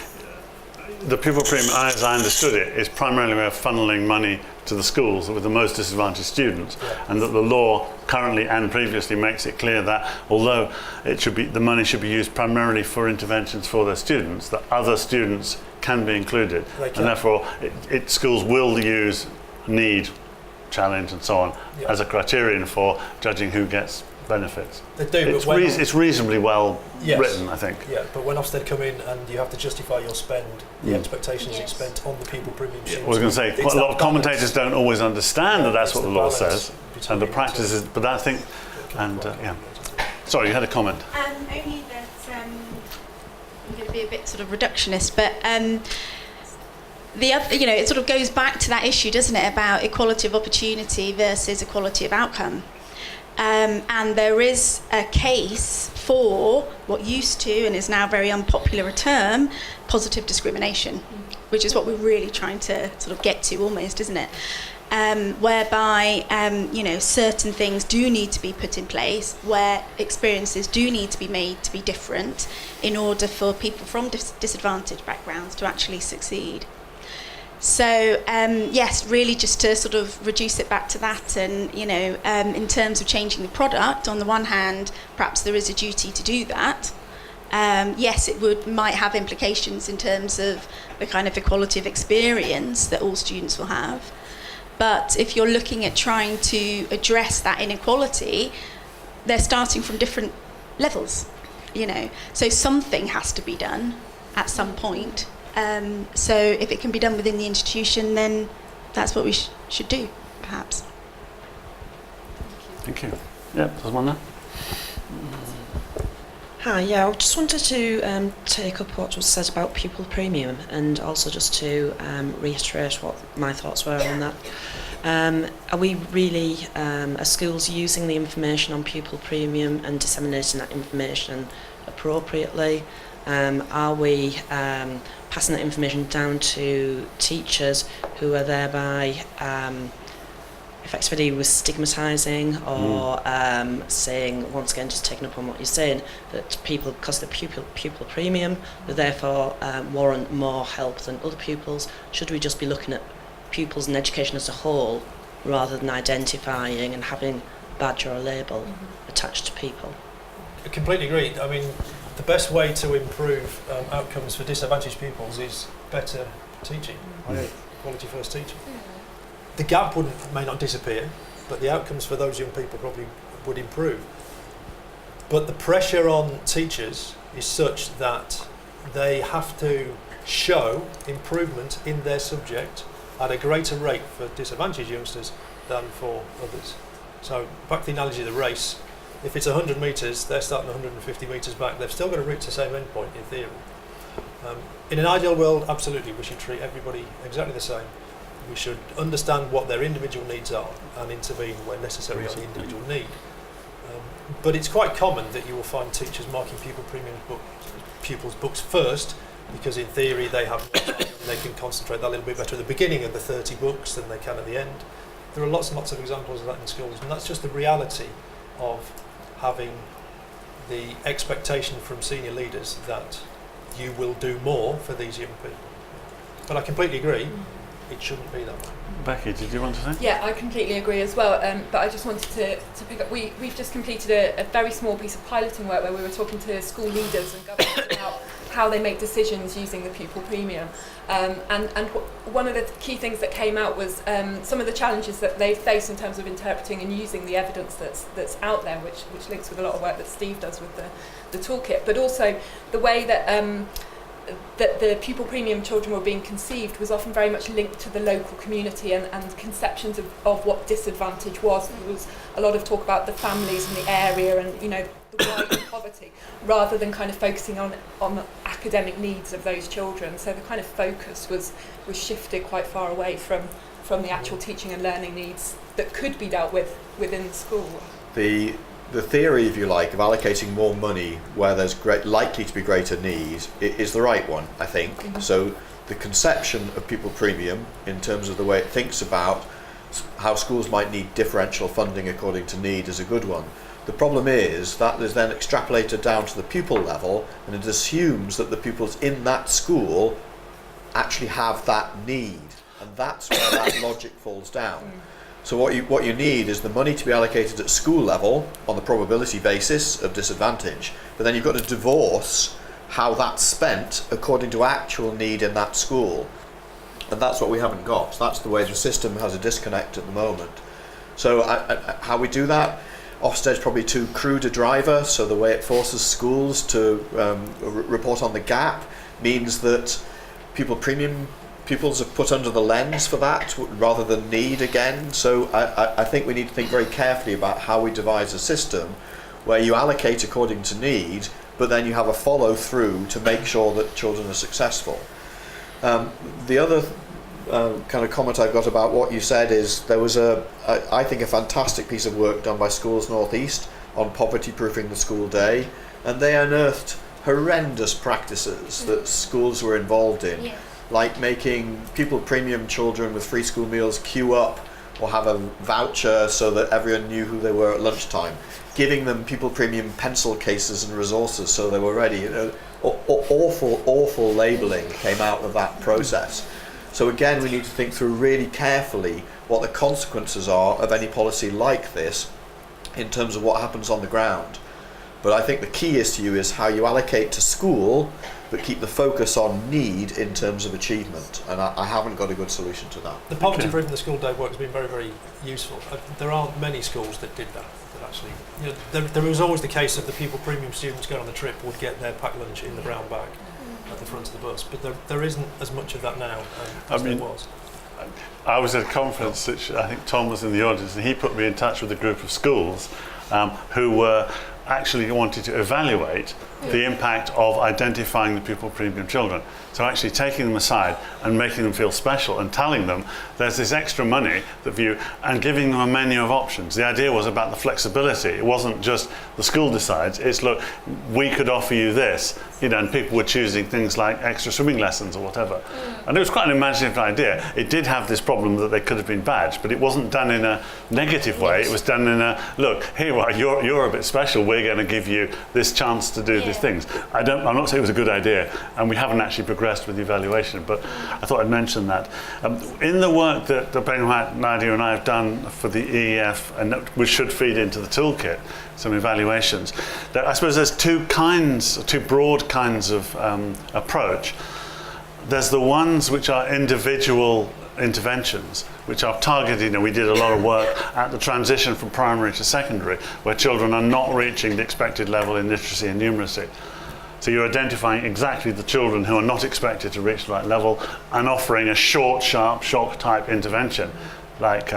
the pupil premium, as I understood it, is primarily a way of funneling money to the schools with the most disadvantaged students, and that the law currently and previously makes it clear that although the money should be used primarily for interventions for their students, that other students can be included, and therefore schools will use need, challenge, and so on as a criterion for judging who gets benefits. They do, it's reasonably well written, I think. Yeah, but when Ofsted come in and you have to justify your spend, the expectation is it's spent on the pupil premium students. I was going to say, quite a lot of commentators don't always understand that that's what the law says, and the practice is, but I think, Sorry, you had a comment. Only that I'm going to be a bit sort of reductionist, but the other, it sort of goes back to that issue, doesn't it, about equality of opportunity versus equality of outcome. And there is a case for what used to and is now very unpopular a term, positive discrimination, which is what we're really trying to sort of get to almost, isn't it? Whereby, certain things do need to be put in place, where experiences do need to be made to be different in order for people from disadvantaged backgrounds to actually succeed. So, yes, really just to sort of reduce it back to that, and, in terms of changing the product, on the one hand, perhaps there is a duty to do that. Yes, it might have implications in terms of the kind of equality of experience that all students will have. But if you're looking at trying to address that inequality, they're starting from different levels, So something has to be done at some point. So if it can be done within the institution, then that's what we should do, perhaps. Thank you. Yeah, there's one there. Hi, I just wanted to take up what was said about pupil premium, and also just to reiterate what my thoughts were on that. Are we really, are schools using the information on pupil premium and disseminating that information appropriately? Are we passing that information down to teachers who are thereby effectively was stigmatising or saying, once again, just taking up on what you're saying, that people, because of the pupil premium, they therefore warrant more help than other pupils? Should we just be looking at pupils and education as a whole, rather than identifying and having a badge or a label attached to people? I completely agree. I mean, the best way to improve outcomes for disadvantaged pupils is better teaching, quality first teaching. The gap may not disappear, but the outcomes for those young people probably would improve. But the pressure on teachers is such that they have to show improvement in their subject at a greater rate for disadvantaged youngsters than for others. So back to the analogy of the race, if it's 100 metres, they're starting 150 metres back. They've still got to reach the same end point in theory. In an ideal world, absolutely, we should treat everybody exactly the same. We should understand what their individual needs are and intervene when necessary on the individual need. But it's quite common that you will find teachers marking pupils' books first, because in theory they have they can concentrate that little bit better at the beginning of the 30 books than they can at the end. there are lots and lots of examples of that in schools, and that's just the reality of having the expectation from senior leaders that you will do more for these young people. But I completely agree, it shouldn't be that way. Becky, did you want to say? Yeah, I completely agree as well. But I just wanted to pick up. We've just completed a very small piece of piloting work where we were talking to school leaders and governors about how they make decisions using the pupil premium. One of the key things that came out was some of the challenges that they face in terms of interpreting and using the evidence that's out there, which links with a lot of work that Steve does with the toolkit, but also the way that that the pupil premium children were being conceived was often very much linked to the local community and conceptions of what disadvantage was. There was a lot of talk about the families in the area and the wider poverty, rather than kind of focusing on the academic needs of those children. So the kind of focus was shifted quite far away from the actual teaching and learning needs that could be dealt with within the school. The theory, if you like, of allocating more money where there's likely to be greater need is the right one, I think. Mm-hmm. So the conception of pupil premium, in terms of the way it thinks about how schools might need differential funding according to need, is a good one. The problem is that is then extrapolated down to the pupil level, and it assumes that the pupils in that school actually have that need, and that's where that logic falls down. So what you need is the money to be allocated at school level on the probability basis of disadvantage, but then you've got to divorce how that's spent according to actual need in that school. And that's what we haven't got. So that's the way the system has a disconnect at the moment. So how we do that? Ofsted's probably too crude a driver, so the way it forces schools to report on the gap means that pupils are put under the lens for that rather than need again. So I think we need to think very carefully about how we devise a system where you allocate according to need, but then you have a follow through to make sure that children are successful. The other kind of comment I've got about what you said is there was I think a fantastic piece of work done by Schools North East on poverty proofing the school day, and they unearthed horrendous practices that schools were involved in. Yeah. Like making pupil premium children with free school meals queue up or have a voucher so that everyone knew who they were at lunchtime, giving them pupil premium pencil cases and resources so they were ready. Awful labelling came out of that process. So again, we need to think through really carefully what the consequences are of any policy like this in terms of what happens on the ground. But I think the key issue is how you allocate to school, but keep the focus on need in terms of achievement. And I haven't got a good solution to that. The poverty proofing the school day work has been very, very useful. There aren't many schools that did that actually. There was always the case of the pupil premium students going on the trip would get their packed lunch in the brown bag at the front of the bus. But there isn't as much of that now as there was. I was at a conference, which I think Tom was in the audience, and he put me in touch with a group of schools who were actually wanted to evaluate the impact of identifying the pupil premium children. So actually taking them aside and making them feel special and telling them there's this extra money and giving them a menu of options. The idea was about the flexibility. It wasn't just the school decides, it's look, we could offer you this, and people were choosing things like extra swimming lessons or whatever. And it was quite an imaginative idea. It did have this problem that they could have been badged, but it wasn't done in a negative way. It was done in a, look, here you are, you're a bit special, we're going to give you this chance to do these things. I'm not saying it was a good idea, and we haven't actually progressed with the evaluation, but I thought I'd mention that. In the work that Beng Huat, Nadia and I have done for the EEF, and which should feed into the toolkit, some evaluations, I suppose there's two broad kinds of approach. There's the ones which are individual interventions, which are targeted. We did a lot of work at the transition from primary to secondary, where children are not reaching the expected level in literacy and numeracy. So you're identifying exactly the children who are not expected to reach the right level and offering a short, sharp, shock type intervention, like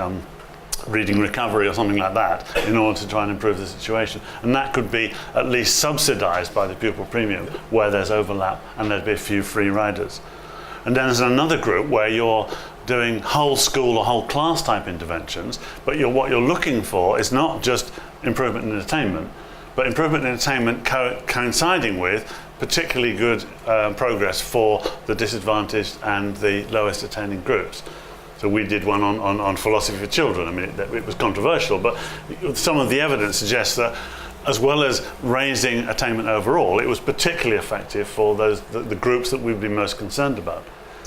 reading recovery or something like that, in order to try and improve the situation. And that could be at least subsidised by the pupil premium, where there's overlap and there'd be a few free riders. And then there's another group where you're doing whole school or whole class type interventions, but what you're looking for is not just improvement in attainment, but improvement in attainment coinciding with particularly good progress for the disadvantaged and the lowest attaining groups. So we did one on philosophy for children. I mean, it was controversial, but some of the evidence suggests that as well as raising attainment overall, it was particularly effective for the groups that we'd be most concerned about.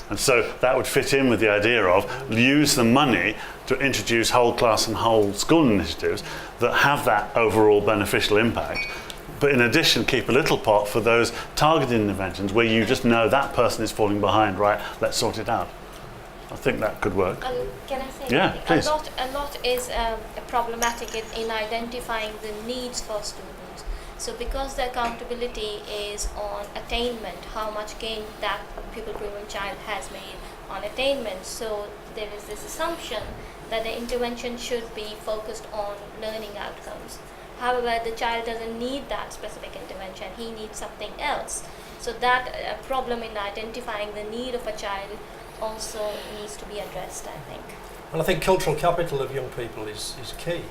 And so that would fit in with the idea of use the money to introduce whole class and whole school initiatives that have that overall beneficial impact. But in addition, keep a little pot for those targeted interventions where you just know that person is falling behind, right, let's sort it out. I think that could work. Can I say Yeah, please. a lot is problematic in identifying the needs for students. So because the accountability is on attainment, how much gain that pupil-proven child has made on attainment, so there is this assumption that the intervention should be focused on learning outcomes. However, the child doesn't need that specific intervention, he needs something else. So that problem in identifying the need of a child also needs to be addressed, I think. Well, I think cultural capital of young people is key,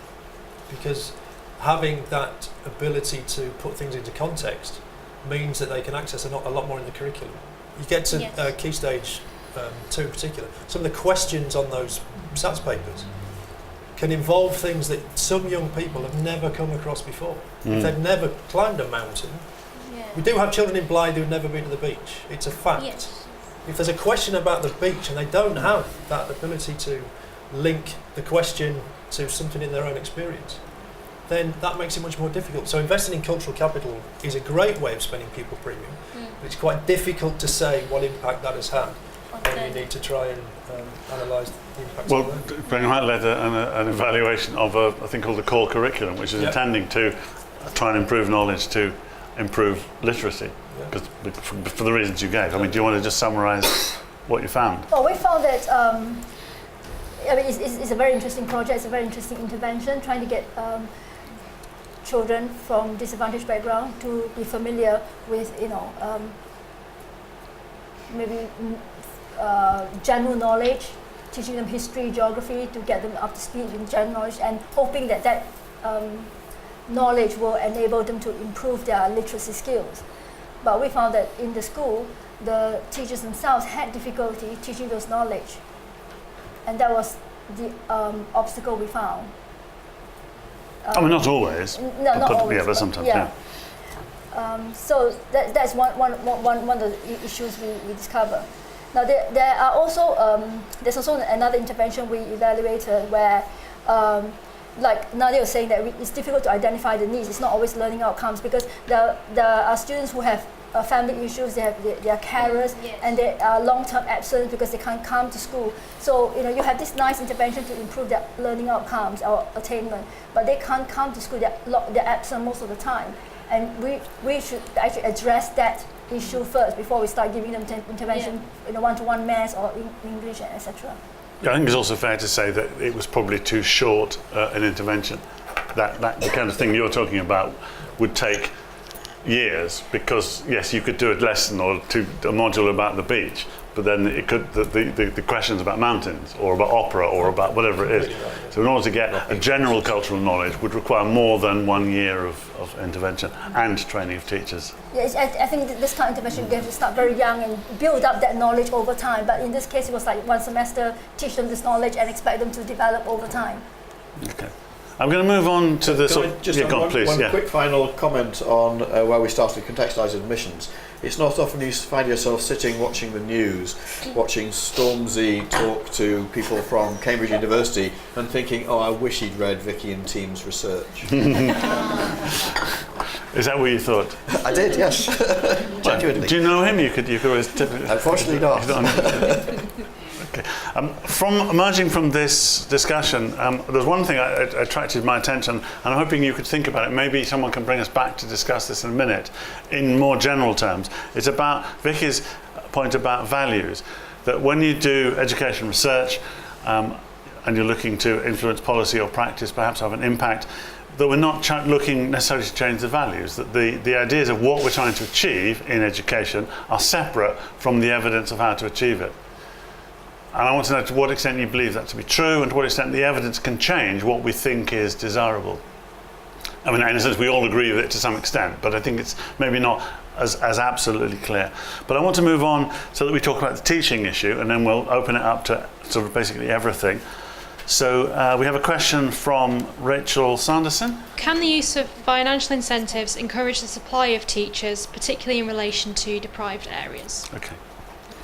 because having that ability to put things into context means that they can access a lot more in the curriculum. You get to Key Stage 2 in particular, some of the questions on those SATS papers can involve things that some young people have never come across before. If they've never climbed a mountain. We do have children in Blythe who've never been to the beach. It's a fact. If there's a question about the beach and they don't have that ability to link the question to something in their own experience, then that makes it much more difficult. So investing in cultural capital is a great way of spending pupil premium, but it's quite difficult to say what impact that has had. And you need to try and analyse the impact. Well, Beng Huat led an evaluation of a thing called the core curriculum, which is intending to try and improve knowledge to improve literacy, because for the reasons you gave. I mean, do you want to just summarise what you found? Well, we found that I mean, it's a very interesting project. It's a very interesting intervention, trying to get children from disadvantaged background to be familiar with, maybe general knowledge, teaching them history, geography, to get them up to speed in general knowledge, and hoping that knowledge will enable them to improve their literacy skills. But we found that in the school, the teachers themselves had difficulty teaching those knowledge, and that was the obstacle we found. I mean, not always. No, not always. Yeah, but sometimes. So that's one of the issues we discover. Now there are also there's also another intervention we evaluated where, like Nadia was saying, that it's difficult to identify the needs. It's not always learning outcomes, because there are students who have family issues, they are carers, and they are long-term absent because they can't come to school. So you have this nice intervention to improve their learning outcomes or attainment, but they can't come to school. They're absent most of the time, and we should actually address that issue first before we start giving them intervention, one-to-one maths or English, etc. I think it's also fair to say that it was probably too short an intervention. That the kind of thing you're talking about would take years, because yes, you could do a lesson or a module about the beach, but then it could the questions about mountains or about opera or about whatever it is. So in order to get a general cultural knowledge would require more than 1 year of intervention and training of teachers. Yes, I think this kind of intervention, they have to start very young and build up that knowledge over time. But in this case, it was like one semester, teach them this knowledge and expect them to develop over time. Okay. I'm going to move on to the one quick final comment on where we started contextualized admissions. It's not often you find yourself sitting watching the news, watching Stormzy talk to people from Cambridge University and thinking, oh, I wish he'd read Vikki and team's research. Is that what you thought? I did, yes. Genuinely. Do you know him? You could always tip it. Unfortunately not. Okay. Emerging from this discussion, there's one thing that attracted my attention, and I'm hoping you could think about it. Maybe someone can bring us back to discuss this in a minute in more general terms. It's about Vikki's point about values, that when you do education research and you're looking to influence policy or practice, perhaps have an impact, that we're not looking necessarily to change the values, that the ideas of what we're trying to achieve in education are separate from the evidence of how to achieve it. And I want to know to what extent you believe that to be true, and to what extent the evidence can change what we think is desirable. I mean, in a sense, we all agree with it to some extent, but I think it's maybe not as absolutely clear. But I want to move on so that we talk about the teaching issue, and then we'll open it up to sort of basically everything. So we have a question from Rachel Sanderson. Can the use of financial incentives encourage the supply of teachers, particularly in relation to deprived areas? Okay.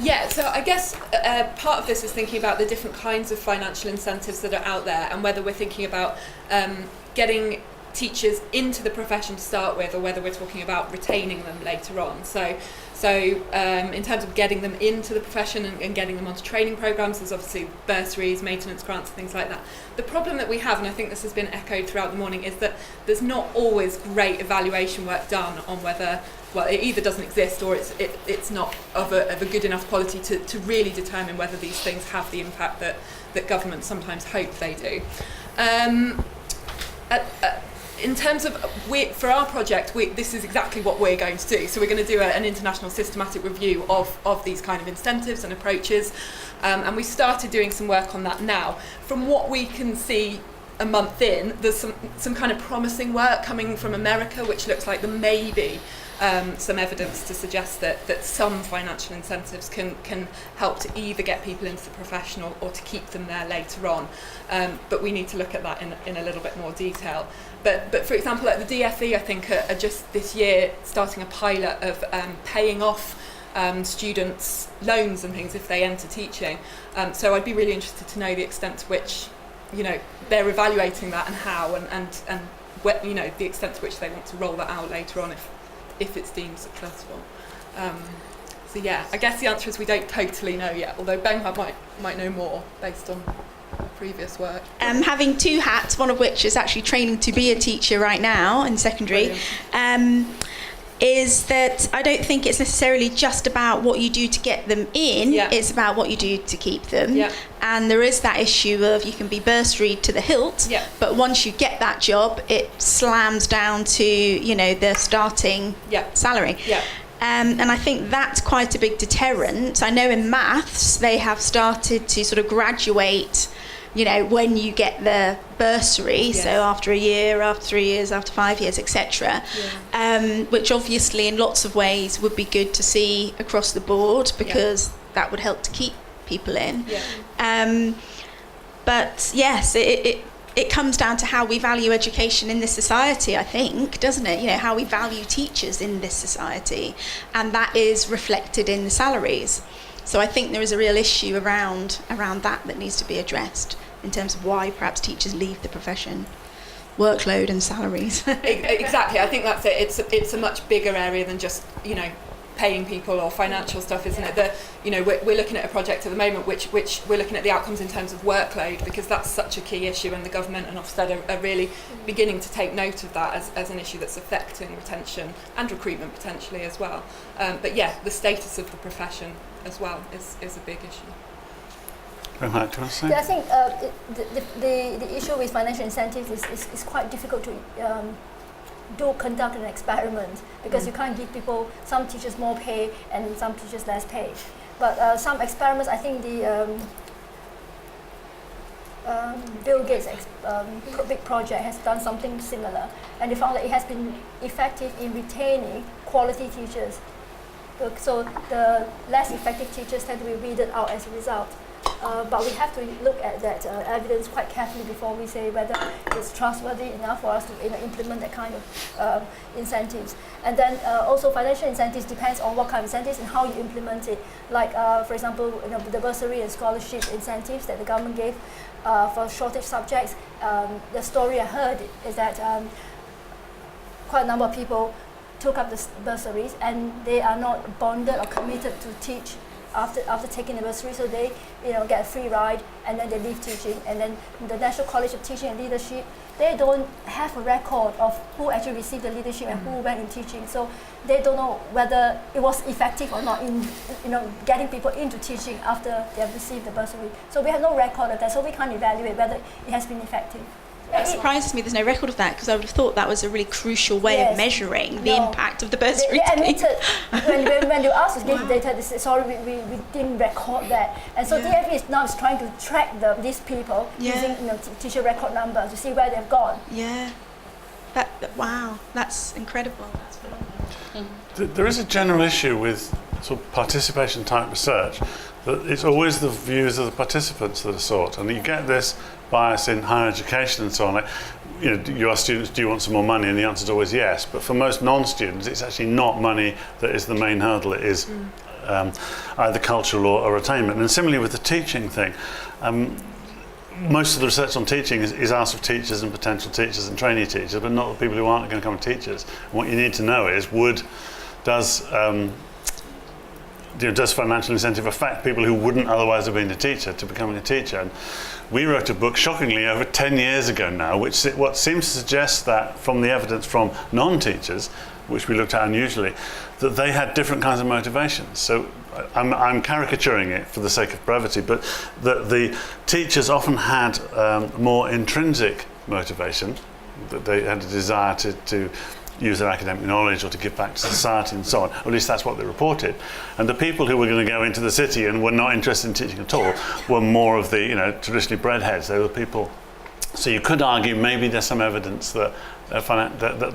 Yeah, so I guess part of this is thinking about the different kinds of financial incentives that are out there, and whether we're thinking about getting teachers into the profession to start with, or whether we're talking about retaining them later on. So in terms of getting them into the profession and getting them onto training programs, there's obviously bursaries, maintenance grants, things like that. The problem that we have, and I think this has been echoed throughout the morning, is that there's not always great evaluation work done on whether, well, it either doesn't exist or it's not of a good enough quality to really determine whether these things have the impact that governments sometimes hope they do. In terms of, for our project, this is exactly what we're going to do. So we're going to do an international systematic review of these kind of incentives and approaches. And we started doing some work on that now. From what we can see a month in, there's some kind of promising work coming from America, which looks like there may be some evidence to suggest that some financial incentives can help to either get people into the profession or to keep them there later on. But we need to look at that in a little bit more detail. But for example, at the DFE, I think are just this year starting a pilot of paying off students' loans and things if they enter teaching. So I'd be really interested to know the extent to which, they're evaluating that and how, and the extent to which they want to roll that out later on if it's deemed successful. So yeah, I guess the answer is we don't totally know yet, although Beng Huat might know more based on previous work. Having two hats, one of which is actually training to be a teacher right now in secondary, is that I don't think it's necessarily just about what you do to get them in, it's about what you do to keep them. And there is that issue of you can be bursaried to the hilt, but once you get that job, it slams down to, the starting salary. And I think that's quite a big deterrent. I know in maths, they have started to sort of graduate, when you get the bursary, so after a year, after 3 years, after 5 years, etc., which obviously in lots of ways would be good to see across the board, because that would help to keep people in. But yes, it comes down to how we value education in this society, I think, doesn't it? How we value teachers in this society, and that is reflected in the salaries. So I think there is a real issue around that needs to be addressed in terms of why perhaps teachers leave the profession. Workload and salaries. Exactly, I think that's it. It's a much bigger area than just, paying people or financial stuff, isn't it? We're looking at a project at the moment which we're looking at the outcomes in terms of workload, because that's such a key issue, and the government and Ofsted are really beginning to take note of that as an issue that's affecting retention and recruitment potentially as well. But yeah, the status of the profession as well is a big issue. I think the issue with financial incentives is quite difficult to conduct an experiment, because you can't give some teachers more pay and some teachers less pay. But some experiments, I think the Bill Gates' big project has done something similar, and they found that it has been effective in retaining quality teachers. So the less effective teachers tend to be weeded out as a result. But we have to look at that evidence quite carefully before we say whether it's trustworthy enough for us to implement that kind of incentives. And then also financial incentives depends on what kind of incentives and how you implement it. Like for example, the bursary and scholarship incentives that the government gave for shortage subjects. The story I heard is that quite a number of people took up the bursaries and they are not bonded or committed to teach after taking the bursary, so they get a free ride and then they leave teaching. And then the National College of Teaching and Leadership, they don't have a record of who actually received the leadership and who went in teaching, so they don't know whether it was effective or not in getting people into teaching after they have received the bursary. So we have no record of that, so we can't evaluate whether it has been effective. It surprises me there's no record of that, because I would have thought that was a really crucial way of measuring the impact of the bursary. They admitted when you asked us to give the data, they said, sorry, we didn't record that. And so DFE is now trying to track these people using teacher record numbers to see where they've gone. Yeah. Wow, that's incredible. That's phenomenal. There is a general issue with sort of participation type research, that it's always the views of the participants that are sought, and you get this bias in higher education and so on. Like, you know, you ask students, do you want some more money? And the answer is always yes. But for most non-students, it's actually not money that is the main hurdle. It is either cultural or attainment. And similarly with the teaching thing, most of the research on teaching is asked of teachers and potential teachers and trainee teachers, but not the people who aren't going to become teachers. And what you need to know is, does financial incentive affect people who wouldn't otherwise have been a teacher to becoming a teacher? And we wrote a book, shockingly, over 10 years ago now, what seems to suggest that from the evidence from non-teachers, which we looked at unusually, that they had different kinds of motivations. So I'm caricaturing it for the sake of brevity, but the teachers often had more intrinsic motivation, that they had a desire to use their academic knowledge or to give back to society and so on. Or at least that's what they reported. And the people who were going to go into the city and were not interested in teaching at all were more of the, traditionally bred heads. They were people. So you could argue maybe there's some evidence that the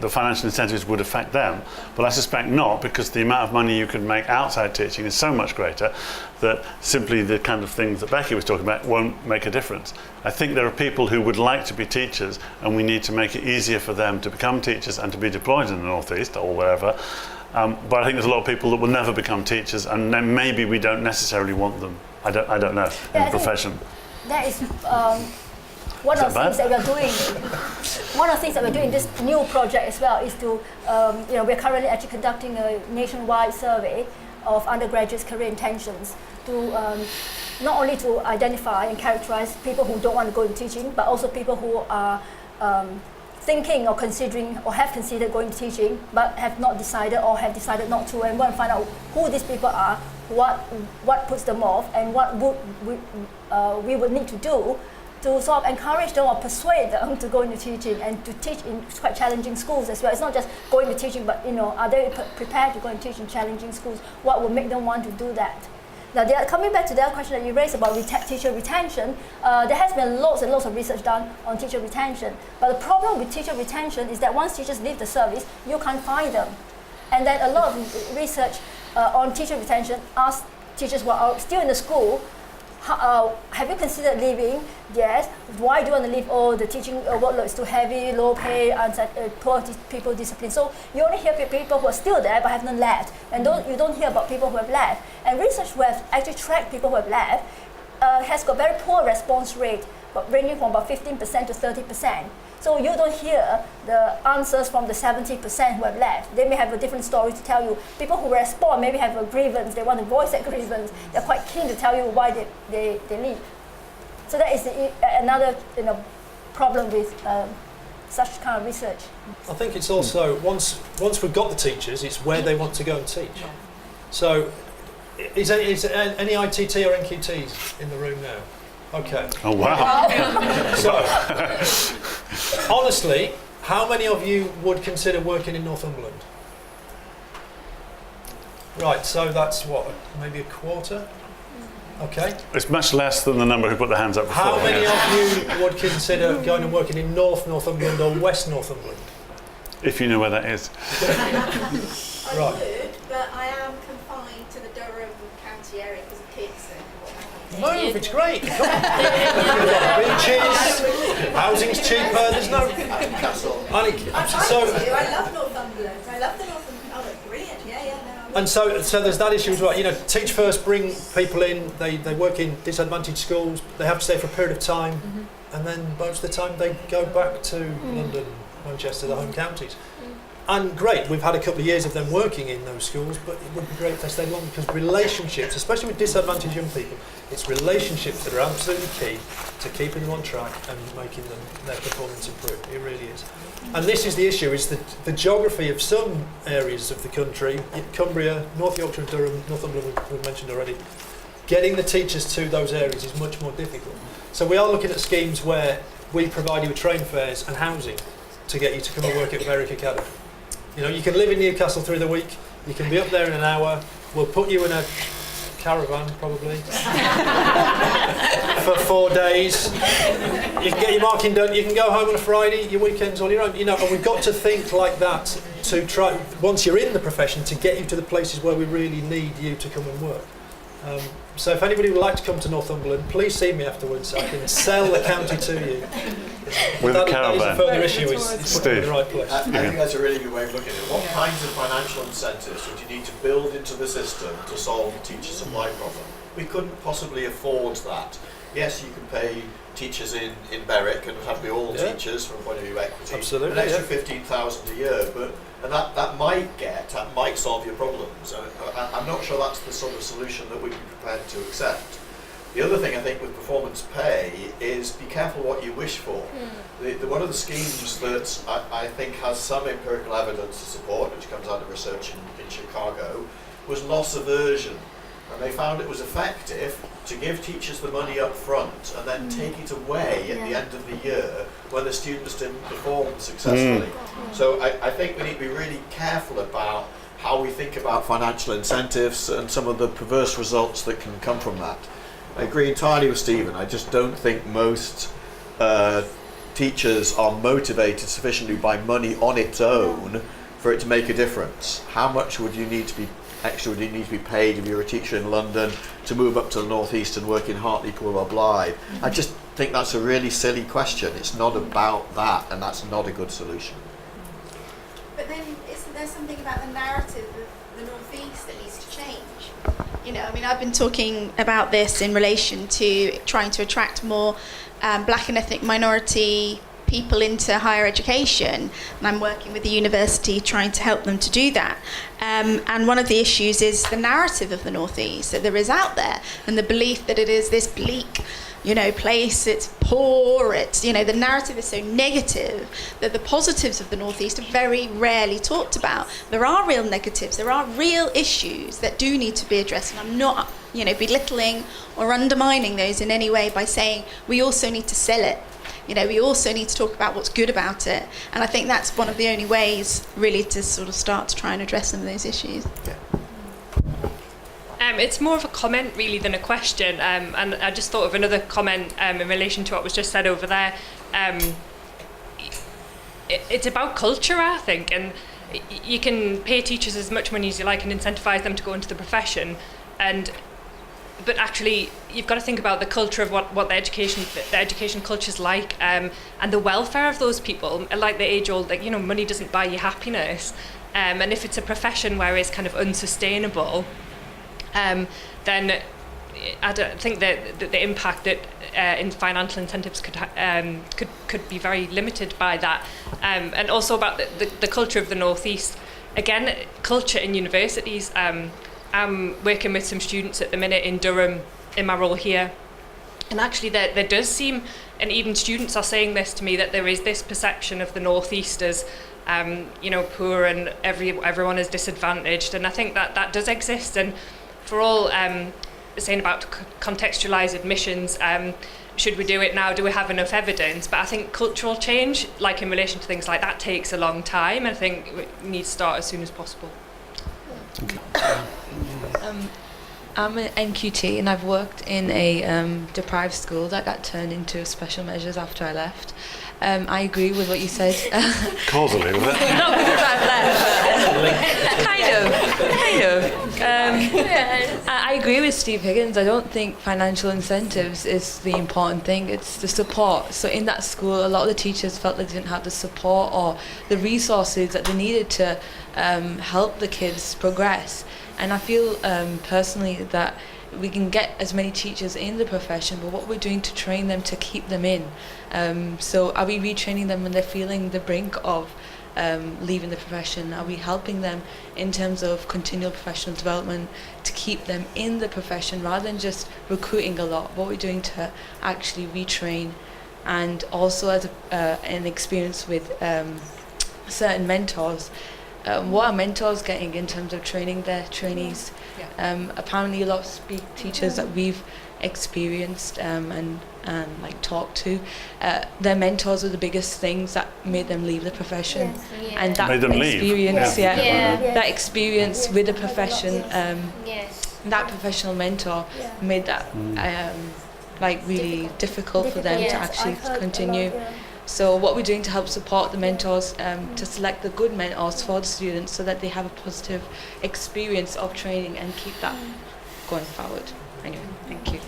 financial incentives would affect them, but I suspect not, because the amount of money you could make outside teaching is so much greater that simply the kind of things that Becky was talking about won't make a difference. I think there are people who would like to be teachers, and we need to make it easier for them to become teachers and to be deployed in the Northeast or wherever. But I think there's a lot of people that will never become teachers, and then maybe we don't necessarily want them. I don't know, in the profession. That is one of the things that we're doing. One of the things that we're doing in this new project as well is to, we're currently actually conducting a nationwide survey of undergraduates' career intentions to not only to identify and characterize people who don't want to go into teaching, but also people who are thinking or considering or have considered going to teaching but have not decided or have decided not to, and want to find out who these people are, what puts them off, and what we would need to do to sort of encourage them or persuade them to go into teaching and to teach in quite challenging schools as well. It's not just going to teaching, but are they prepared to go and teach in challenging schools? What will make them want to do that? Now, coming back to the other question that you raised about teacher retention, there has been lots and lots of research done on teacher retention. But the problem with teacher retention is that once teachers leave the service, you can't find them. And then a lot of research on teacher retention asks teachers who are still in the school, have you considered leaving? Yes. Why do you want to leave? Oh, the teaching workload is too heavy, low pay, poor people discipline. So you only hear people who are still there but have not left, and you don't hear about people who have left. And research who have actually tracked people who have left has got very poor response rate, but ranging from about 15% to 30%. So you don't hear the answers from the 70% who have left. They may have a different story to tell you. People who respond maybe have a grievance, they want to voice that grievance. They're quite keen to tell you why they leave. So that is another problem with such kind of research. I think it's also, once we've got the teachers, it's where they want to go and teach. So is any ITT or NQTs in the room now? Okay. Oh, wow. So, honestly, how many of you would consider working in Northumberland? Right, so that's what, maybe a quarter? Okay. It's much less than the number who put their hands up before. How many of you would consider going and working in North Northumberland or West Northumberland? If you know where that is. Right. Would, but I am confined to the Durham County area because of kids. Move, it's great. Come on. Beaches, housing's cheaper, there's no... I love Northumberland. I love the Northumberland. Oh, that's brilliant. Yeah. And so there's that issue as well. Teach first, bring people in, they work in disadvantaged schools, they have to stay for a period of time, and then most of the time they go back to London, Manchester, the home counties. And great, we've had a couple of years of them working in those schools, but it would be great if they stayed long, because relationships, especially with disadvantaged young people, it's relationships that are absolutely key to keeping them on track and making their performance improve. It really is. And this is the issue, is the geography of some areas of the country, Cumbria, North Yorkshire and Durham, Northumberland we've mentioned already, getting the teachers to those areas is much more difficult. So we are looking at schemes where we provide you with train fares and housing to get you to come and work at Berwick Academy. You can live in Newcastle through the week, you can be up there in an hour, we'll put you in a caravan probably for 4 days. You can get your marking done, you can go home on a Friday, your weekends on your own, and we've got to think like that to try, once you're in the profession, to get you to the places where we really need you to come and work. So if anybody would like to come to Northumberland, please see me afterwards. I can sell the county to you. With a caravan. That is a further issue, is putting it in the right place. I think that's a really good way of looking at it. What kinds of financial incentives would you need to build into the system to solve the teacher supply problem? We couldn't possibly afford that. Yes, you can pay teachers in Berwick, and it would have to be all teachers from a point of view equity. Absolutely, an extra 15,000 a year, and that might solve your problems. I'm not sure that's the sort of solution that we'd be prepared to accept. The other thing I think with performance pay is be careful what you wish for. One of the schemes that I think has some empirical evidence to support, which comes out of research in Chicago, was loss aversion. And they found it was effective to give teachers the money up front and then take it away at the end of the year when the students didn't perform successfully. So I think we need to be really careful about how we think about financial incentives and some of the perverse results that can come from that. I agree entirely with Stephen. I just don't think most teachers are motivated sufficiently by money on its own for it to make a difference. How much would you need to be paid if you're a teacher in London to move up to the northeast and work in Hartlepool or Blythe? I just think that's a really silly question. It's not about that, and that's not a good solution. But then, isn't there something about the narrative of the northeast that needs to change? You know, I mean, I've been talking about this in relation to trying to attract more black and ethnic minority people into higher education, and I'm working with the university trying to help them to do that. And one of the issues is the narrative of the northeast that there is out there, and the belief that it is this bleak, you know, place, it's poor, it's, you know, the narrative is so negative that the positives of the northeast are very rarely talked about. There are real negatives, there are real issues that do need to be addressed, and I'm not, you know, belittling or undermining those in any way by saying we also need to sell it. You know, we also need to talk about what's good about it, and I think that's one of the only ways really to sort of start to try and address some of those issues. It's more of a comment really than a question, and I just thought of another comment in relation to what was just said over there. It's about culture, I think, and you can pay teachers as much money as you like and incentivise them to go into the profession, but actually you've got to think about the culture of what the education culture is like, and the welfare of those people. Like the age-old, like, you know, money doesn't buy you happiness, and if it's a profession where it's kind of unsustainable, then I don't think that the impact that in financial incentives could be very limited by that, and also about the culture of the northeast. Again, culture in universities. I'm working with some students at the minute in Durham in my role here, and actually there does seem, and even students are saying this to me, that there is this perception of the northeast as you know, poor and everyone is disadvantaged, and I think that does exist. And for all saying about contextualized admissions, should we do it now? Do we have enough evidence? But I think cultural change, like in relation to things like that, takes a long time. I think we need to start as soon as possible. I'm an NQT, and I've worked in a deprived school that got turned into special measures after I left. I agree with what you said. Causally, was it? Not because I've left, kind of. I agree with Steve Higgins. I don't think financial incentives is the important thing. It's the support. So in that school, a lot of the teachers felt they didn't have the support or the resources that they needed to help the kids progress. And I feel personally that we can get as many teachers in the profession, but what we're doing to train them to keep them in. So are we retraining them when they're feeling the brink of leaving the profession? Are we helping them in terms of continual professional development to keep them in the profession rather than just recruiting a lot? What we're doing to actually retrain, and also as an experience with certain mentors. What are mentors getting in terms of training their trainees? Apparently a lot of speak teachers that we've experienced and like talked to, their mentors are the biggest things that made them leave the profession. And that experience, that experience with the profession, that professional mentor made that like really difficult for them to actually continue. So what we're doing to help support the mentors, to select the good mentors for the students so that they have a positive experience of training and keep that going forward. Anyway, thank you.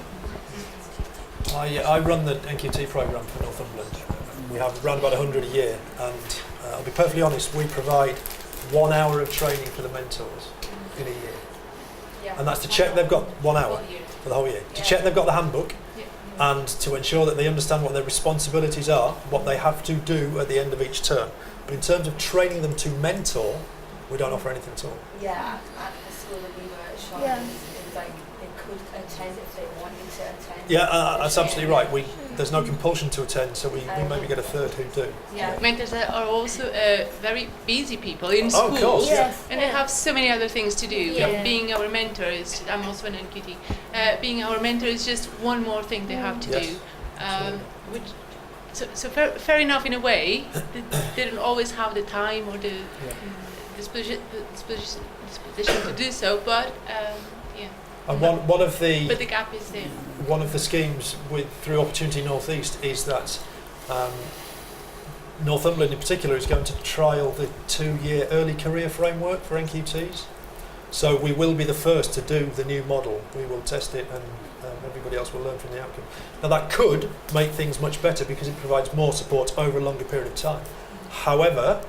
I run the NQT programme for Northumberland. We have around about 100 a year, and I'll be perfectly honest, we provide 1 hour of training for the mentors in a year. Yeah. And that's to check they've got 1 hour for the whole year. To check they've got the handbook, and to ensure that they understand what their responsibilities are, what they have to do at the end of each term. But in terms of training them to mentor, we don't offer anything at all. Yeah, at the school that we were showing, it was like they could attend if they wanted to attend. Yeah, that's absolutely right. There's no compulsion to attend, so we maybe get a third who do. Yeah, mentors are also very busy people in Oh, schools, of course, yeah. and they have so many other things to do. Yeah. Being our mentor is, I'm also an NQT, being our mentor is just one more thing they have to do. Which, so fair enough in a way, they don't always have the time or the disposition to do so, but yeah. And one of the But the gap is there. One of the schemes through Opportunity North East is that Northumberland in particular is going to trial the 2-year early career framework for NQTs. So we will be the first to do the new model. We will test it, and everybody else will learn from the outcome. Now that could make things much better because it provides more support over a longer period of time. However,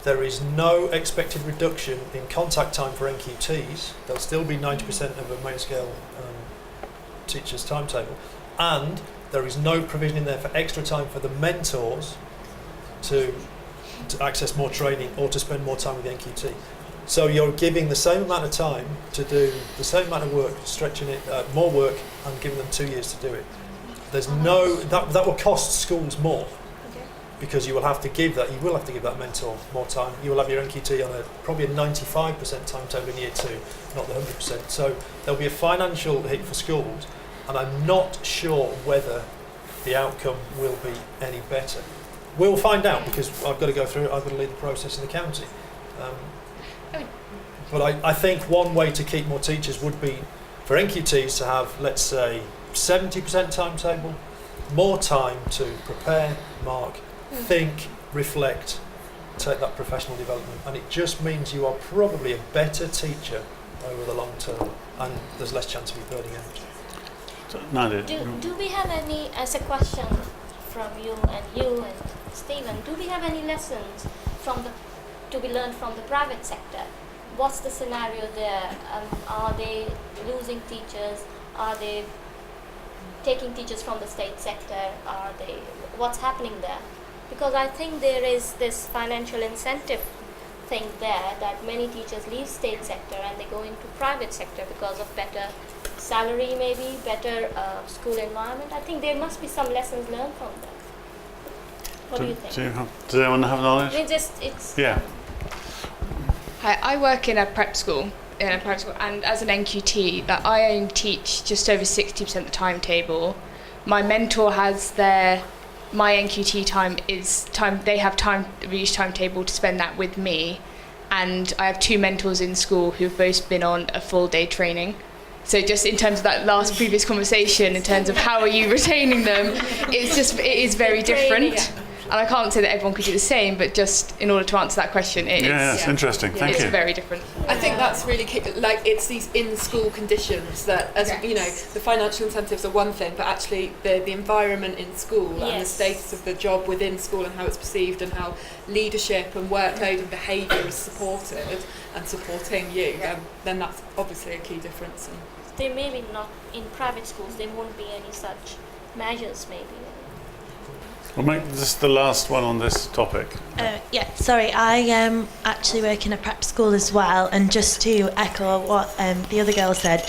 there is no expected reduction in contact time for NQTs. There'll still be 90% of a main scale teacher's timetable, and there is no provision in there for extra time for the mentors to access more training or to spend more time with the NQT. So you're giving the same amount of time to do the same amount of work, stretching it, more work, and giving them 2 years to do it. There's no, that will cost schools more, because you will have to give that mentor more time. You will have your NQT on probably a 95% timetable in year 2, not the 100%. So there'll be a financial hit for schools, and I'm not sure whether the outcome will be any better. We'll find out, because I've got to go through it. I've got to lead the process in the county. But I think one way to keep more teachers would be for NQTs to have, let's say, 70% timetable, more time to prepare, mark, think, reflect, take that professional development, and it just means you are probably a better teacher over the long term, and there's less chance of you burning out. So, Nadia, do we have any, as a question from you and Stephen, do we have any lessons to be learned from the private sector? What's the scenario there? Are they losing teachers? Are they taking teachers from the state sector? What's happening there? Because I think there is this financial incentive thing there, that many teachers leave state sector and they go into private sector because of better salary, maybe better school environment. I think there must be some lessons learned from that. What do you think? Does anyone have knowledge? Yeah. Hi, I work in a prep school, and as an NQT, that I only teach just over 60% of the timetable. My mentor has my NQT time, they have reached timetable to spend that with me, and I have 2 mentors in school who've both been on a full day training. So just in terms of that last previous conversation, in terms of how are you retaining them, it is very different. And I can't say that everyone could do the same, but just in order to answer that question, it's interesting. Thank you. It's very different. I think that's really it's these in-school conditions that, as you know, the financial incentives are one thing, but actually the environment in school and the status of the job within school and how it's perceived and how leadership and workload and behaviour is supported and supporting you, then that's obviously a key difference. There may be not in private schools. There won't be any such measures, maybe. We'll make this the last one on this topic. Sorry, I actually work in a prep school as well, and just to echo what the other girl said,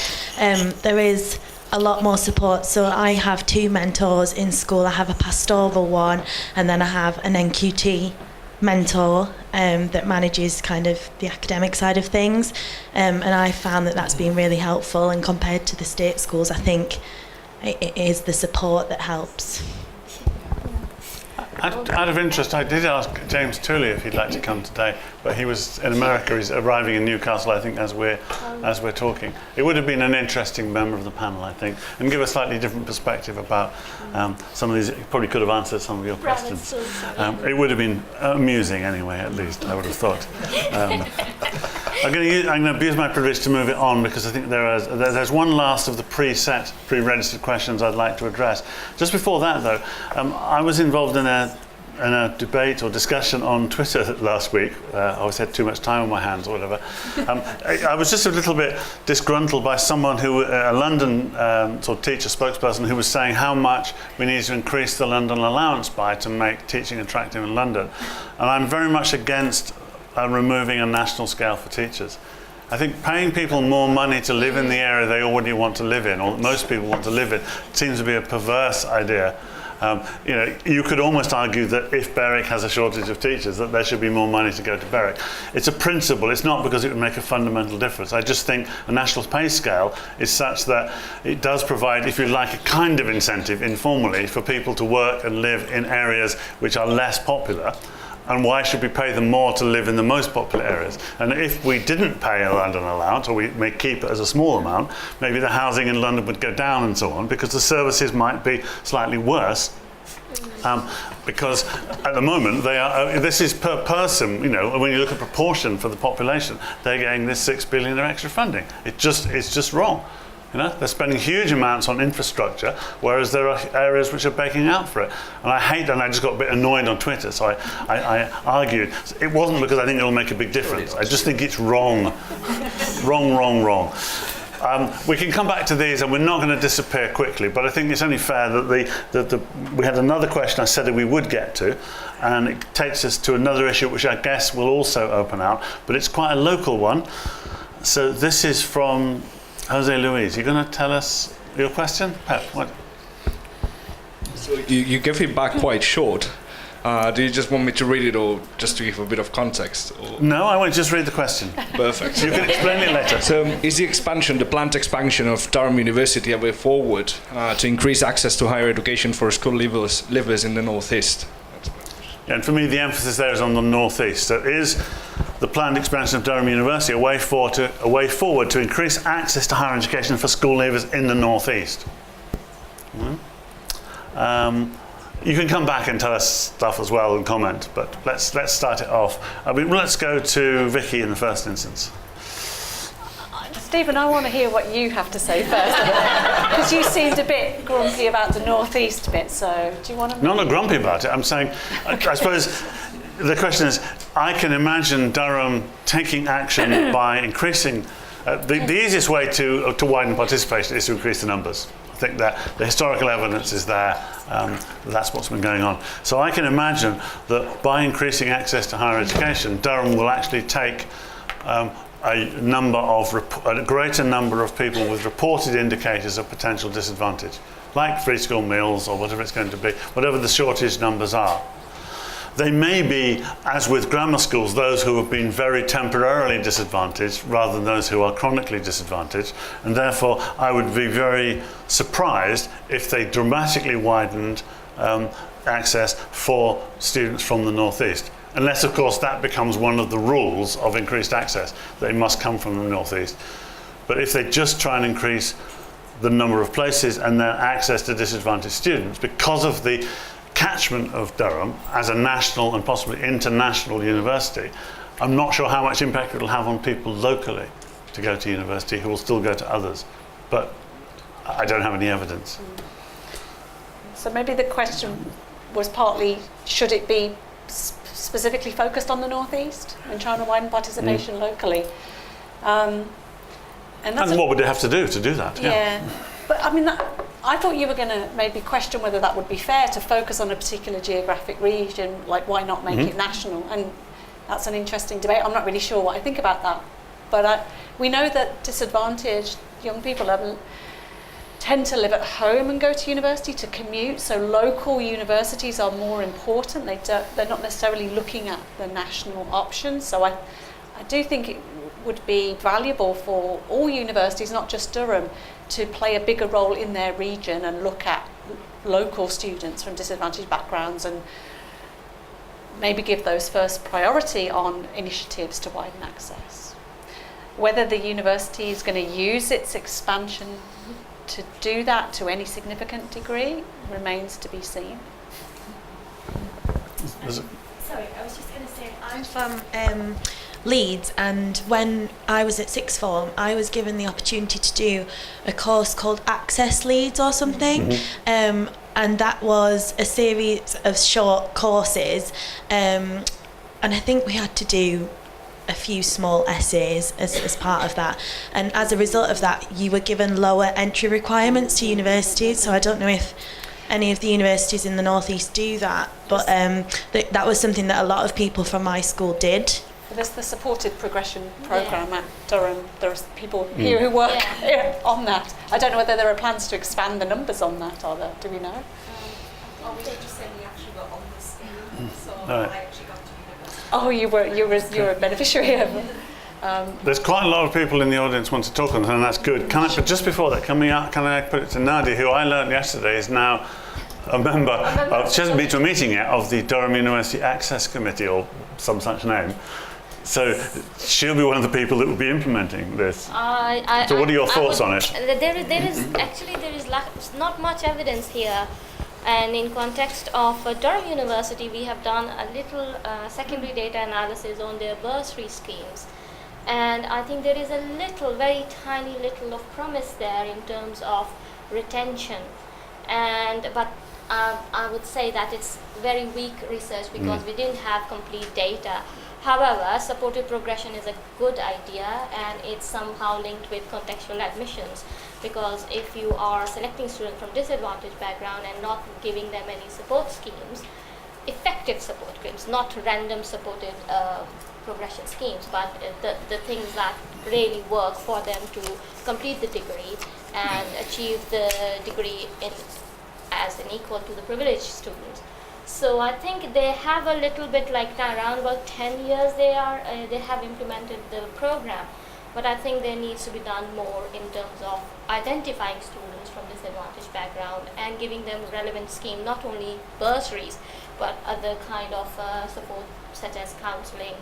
there is a lot more support. So I have 2 mentors in school. I have a pastoral one, and then I have an NQT mentor that manages kind of the academic side of things, and I found that that's been really helpful, and compared to the state schools, I think it is the support that helps. Out of interest, I did ask James Tooley if he'd like to come today, but he was in America. He's arriving in Newcastle, I think, as we're talking. It would have been an interesting member of the panel, I think, and give a slightly different perspective about some of these. He probably could have answered some of your questions. It would have been amusing anyway, at least, I would have thought. I'm going to abuse my privilege to move it on because I think there's one last of the pre-registered questions I'd like to address. Just before that, though, I was involved in a debate or discussion on Twitter last week. I always had too much time on my hands or whatever. I was just a little bit disgruntled by someone who, a London sort of teacher spokesperson, who was saying how much we need to increase the London allowance by to make teaching attractive in London. And I'm very much against removing a national scale for teachers. I think paying people more money to live in the area they already want to live in, or most people want to live in, seems to be a perverse idea. You could almost argue that if Berwick has a shortage of teachers, that there should be more money to go to Berwick. It's a principle. It's not because it would make a fundamental difference. I just think a national pay scale is such that it does provide, if you like, a kind of incentive informally for people to work and live in areas which are less popular. And why should we pay them more to live in the most popular areas? And if we didn't pay a London allowance, or we may keep it as a small amount, maybe the housing in London would go down and so on, because the services might be slightly worse. Because at the moment they are. This is per person. When you look at proportion for the population, they're getting this $6 billion of extra funding. It's just wrong. They're spending huge amounts on infrastructure, whereas there are areas which are begging out for it. And I just got a bit annoyed on Twitter, so I argued. It wasn't because I think it'll make a big difference. I just think it's wrong. Wrong. We can come back to these, and we're not going to disappear quickly, but I think it's only fair that we had another question I said that we would get to, and it takes us to another issue which I guess will also open out, but it's quite a local one. So this is from Jose Luis. You're going to tell us your question? Pep, what? So you gave it back quite short. Do you just want me to read it, or just to give a bit of context? Or? No, I won't just read the question. Perfect. You can explain it later. So, is the planned expansion of Durham University a way forward to increase access to higher education for school livers in the North East? And for me, the emphasis there is on the North East. So, is the planned expansion of Durham University a way forward to increase access to higher education for school leavers in the North East? You can come back and tell us stuff as well and comment, but let's start it off. Let's go to Vikki in the first instance. Stephen, I want to hear what you have to say first, because you seemed a bit grumpy about the North East bit. So, do you want to? No, I'm not grumpy about it. I'm saying, I suppose the question is, I can imagine Durham taking action by increasing. The easiest way to widen participation is to increase the numbers. I think that the historical evidence is there. That's what's been going on. So I can imagine that by increasing access to higher education, Durham will actually take a greater number of people with reported indicators of potential disadvantage, like free school meals or whatever it's going to be, whatever the shortage numbers are. They may be, as with grammar schools, those who have been very temporarily disadvantaged rather than those who are chronically disadvantaged, and therefore I would be very surprised if they dramatically widened access for students from the North East. Unless, of course, that becomes one of the rules of increased access. They must come from the North East. But if they just try and increase the number of places and their access to disadvantaged students, because of the catchment of Durham as a national and possibly international university, I'm not sure how much impact it will have on people locally to go to university who will still go to others. But I don't have any evidence. So maybe the question was partly, should it be specifically focused on the North East and trying to widen participation locally? And what would it have to do that? Yeah. But I mean, I thought you were going to maybe question whether that would be fair to focus on a particular geographic region, like why not make it national? And that's an interesting debate. I'm not really sure what I think about that. But we know that disadvantaged young people tend to live at home and go to university, to commute, so local universities are more important. They're not necessarily looking at the national options. So I do think it would be valuable for all universities, not just Durham, to play a bigger role in their region and look at local students from disadvantaged backgrounds and maybe give those first priority on initiatives to widen access. Whether the university is going to use its expansion to do that to any significant degree remains to be seen. Sorry, I was just going to say, I'm from Leeds, and when I was at sixth form, I was given the opportunity to do a course called Access Leeds or something, and that was a series of short courses, and I think we had to do a few small essays as part of that, and as a result of that you were given lower entry requirements to universities. So I don't know if any of the universities in the northeast do that, but that was something that a lot of people from my school did. There's the supported progression programme at Durham. There's people here who work on that. I don't know whether there are plans to expand the numbers on that, are there? Do we know? We just said we actually got on the scheme, so Right. I actually got to university. Oh, you were a beneficiary of it. There's quite a lot of people in the audience want to talk on that, and that's good. But just before that, can I put it to Nadia, who I learned yesterday is now a member of, she hasn't been to a meeting yet, of the Durham University Access Committee, or some such name. So she'll be one of the people that will be implementing this. So what are your thoughts on it? There is not much evidence here. And in context of Durham University, we have done a little secondary data analysis on their bursary schemes. And I think there is a little, very tiny little of promise there in terms of retention. But I would say that it's very weak research because we didn't have complete data. However, supported progression is a good idea, and it's somehow linked with contextual admissions, because if you are selecting students from disadvantaged background and not giving them any support schemes, effective support schemes, not random supported progression schemes, but the things that really work for them to complete the degree and achieve the degree as an equal to the privileged students. So I think they have a little bit like that, around about 10 years they have implemented the program, but I think there needs to be done more in terms of identifying students from disadvantaged background and giving them relevant scheme, not only bursaries, but other kind of support such as counselling,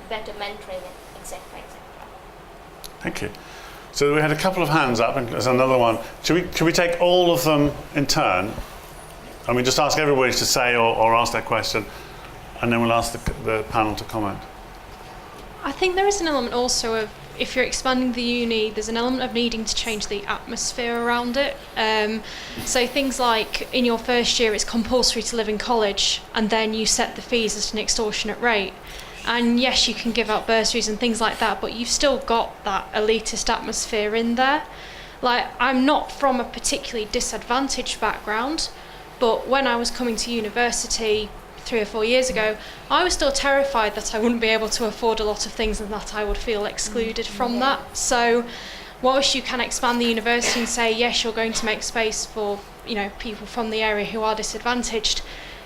better mentoring, etc., etc. Thank you. So we had a couple of hands up, and there's another one. Should we take all of them in turn? And we just ask everybody to say or ask their question, and then we'll ask the panel to comment. I think there is an element also of, if you're expanding the uni, there's an element of needing to change the atmosphere around it. So things like in your first year it's compulsory to live in college, and then you set the fees at an extortionate rate. And yes, you can give out bursaries and things like that, but you've still got that elitist atmosphere in there. Like, I'm not from a particularly disadvantaged background, but when I was coming to university 3 or 4 years ago, I was still terrified that I wouldn't be able to afford a lot of things and that I would feel excluded from that. So whilst you can expand the university and say, yes, you're going to make space for, people from the area who are disadvantaged,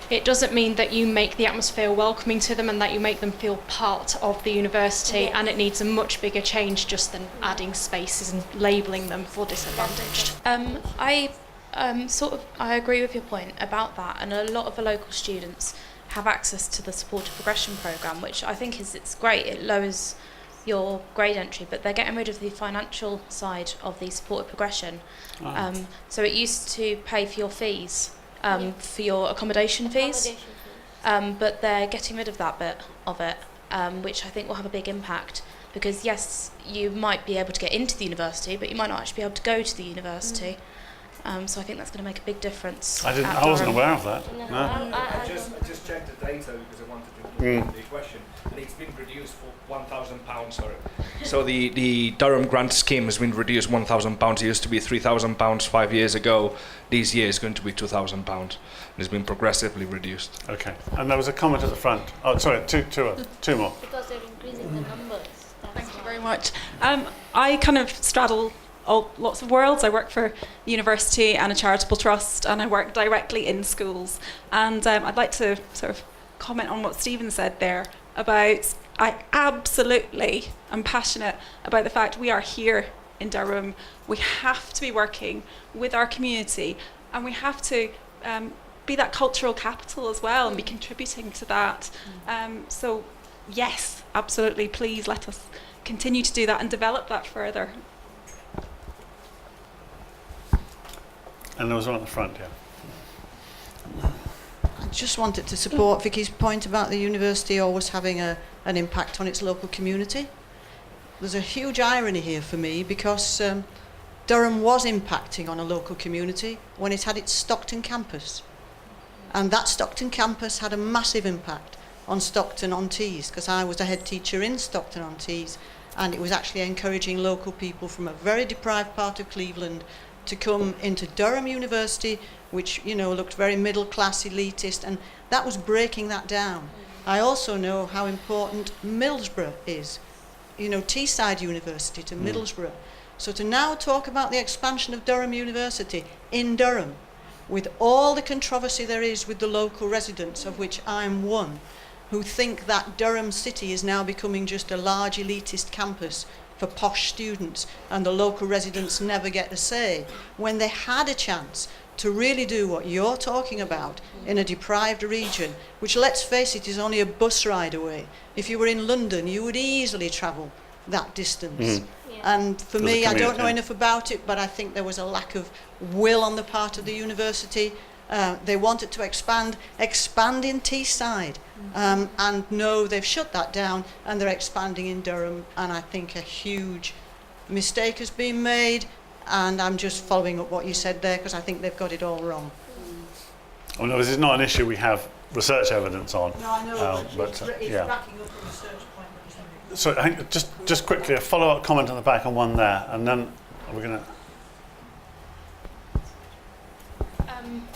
it doesn't mean that you make the atmosphere welcoming to them and that you make them feel part of the university, and it needs a much bigger change just than adding spaces and labelling them for disadvantaged. I agree with your point about that, and a lot of the local students have access to the supported progression programme, which I think it's great. It lowers your grade entry, but they're getting rid of the financial side of the supported progression. So it used to pay for your fees, for your accommodation fees, but they're getting rid of that bit of it, which I think will have a big impact, because yes, you might be able to get into the university, but you might not actually be able to go to the university. So I think that's going to make a big difference. I wasn't aware of that. No. I just checked the data because I wanted to include the question, and it's been reduced for £1,000. Sorry. So the Durham grant scheme has been reduced £1,000. It used to be £3,000 5 years ago. This year is going to be £2,000. It's been progressively reduced. Okay. And there was a comment at the front. Oh, sorry, two more. Because they're increasing the numbers. Thank you very much. I kind of straddle lots of worlds. I work for the university and a charitable trust, and I work directly in schools. And I'd like to sort of comment on what Stephen said there about, I absolutely am passionate about the fact we are here in Durham. We have to be working with our community, and we have to be that cultural capital as well and be contributing to that. So yes, absolutely, please let us continue to do that and develop that further. And there was one at the front, yeah. I just wanted to support Vikki's point about the university always having an impact on its local community. There's a huge irony here for me because Durham was impacting on a local community when it had its Stockton campus. And that Stockton campus had a massive impact on Stockton-on-Tees, because I was a head teacher in Stockton-on-Tees, and it was actually encouraging local people from a very deprived part of Cleveland to come into Durham University, which, you know, looked very middle class, elitist, and that was breaking that down. I also know how important Middlesbrough is, you know, Teesside University to Middlesbrough. So to now talk about the expansion of Durham University in Durham, with all the controversy there is with the local residents, of which I'm one, who think that Durham City is now becoming just a large elitist campus for posh students and the local residents never get a say, when they had a chance to really do what you're talking about in a deprived region, which, let's face it, is only a bus ride away. If you were in London, you would easily travel that distance. And for me, I don't know enough about it, but I think there was a lack of will on the part of the university. They wanted to expand in Teesside, and no, they've shut that down and they're expanding in Durham, and I think a huge mistake has been made, and I'm just following up what you said there because I think they've got it all wrong. Oh no, this is not an issue we have research evidence on. No, I know, but it's yeah. racking up a research point. So I think just quickly a follow-up comment on the back on one there, and then we're going to...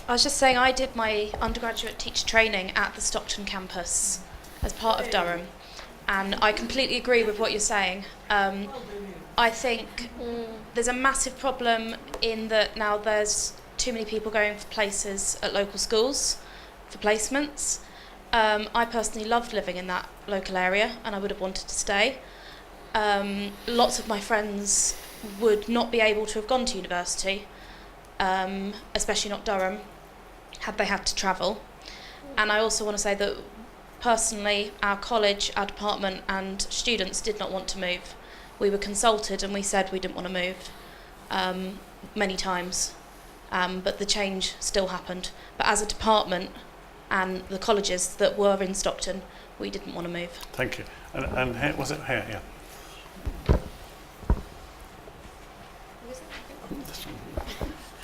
I was just saying I did my undergraduate teacher training at the Stockton campus as part of Durham, and I completely agree with what you're saying. I think there's a massive problem in that now there's too many people going for places at local schools for placements. I personally loved living in that local area and I would have wanted to stay. Lots of my friends would not be able to have gone to university, especially not Durham, had they had to travel. And I also want to say that personally, our college, our department and students did not want to move. We were consulted and we said we didn't want to move many times, but the change still happened. But as a department and the colleges that were in Stockton, we didn't want to move. Thank you. And here, was it here? Yeah.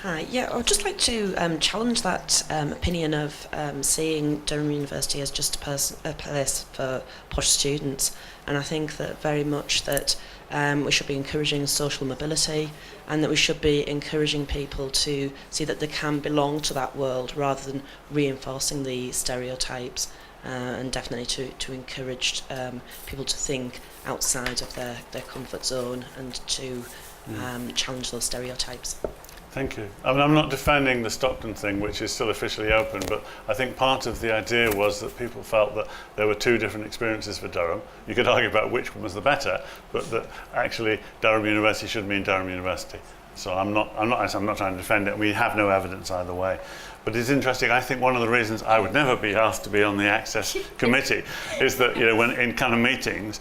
Hi, yeah, I'd just like to challenge that opinion of seeing Durham University as just a place for posh students. And I think that very much that we should be encouraging social mobility, and that we should be encouraging people to see that they can belong to that world rather than reinforcing the stereotypes, and definitely to encourage people to think outside of their comfort zone and to challenge those stereotypes. Thank you. I mean, I'm not defending the Stockton thing, which is still officially open, but I think part of the idea was that people felt that there were two different experiences for Durham. You could argue about which one was the better, but that actually Durham University should mean Durham University. So I'm not trying to defend it. We have no evidence either way. But it's interesting. I think one of the reasons I would never be asked to be on the Access Committee is that, you know, when in kind of meetings,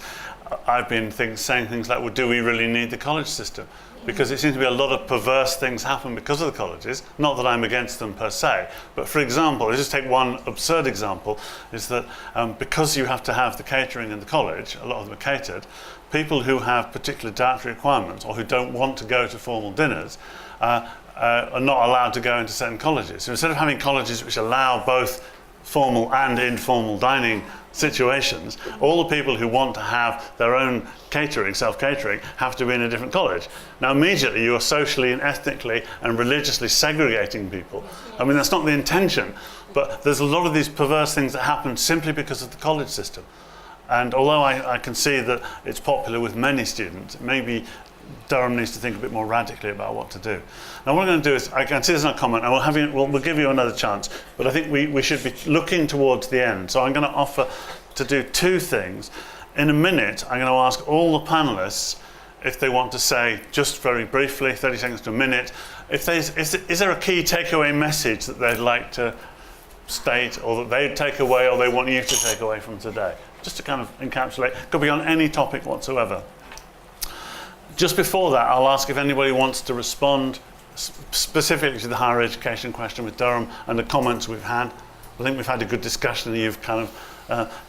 I've been saying things like, well, do we really need the college system? Because it seems to be a lot of perverse things happen because of the colleges. Not that I'm against them per se, but for example, let's just take one absurd example, is that because you have to have the catering in the college, a lot of them are catered, people who have particular dietary requirements or who don't want to go to formal dinners are not allowed to go into certain colleges. So instead of having colleges which allow both formal and informal dining situations, all the people who want to have their own catering, self-catering, have to be in a different college. Now immediately you are socially and ethnically and religiously segregating people. I mean, that's not the intention, but there's a lot of these perverse things that happen simply because of the college system. And although I can see that it's popular with many students, maybe Durham needs to think a bit more radically about what to do. Now what I'm going to do is, I can see there's no comment, and we'll give you another chance, but I think we should be looking towards the end. So I'm going to offer to do two things. In a minute, I'm going to ask all the panelists if they want to say, just very briefly, 30 seconds to a minute, is there a key takeaway message that they'd like to state or that they take away or they want you to take away from today? Just to kind of encapsulate, could be on any topic whatsoever. Just before that, I'll ask if anybody wants to respond specifically to the higher education question with Durham and the comments we've had. I think we've had a good discussion and you've kind of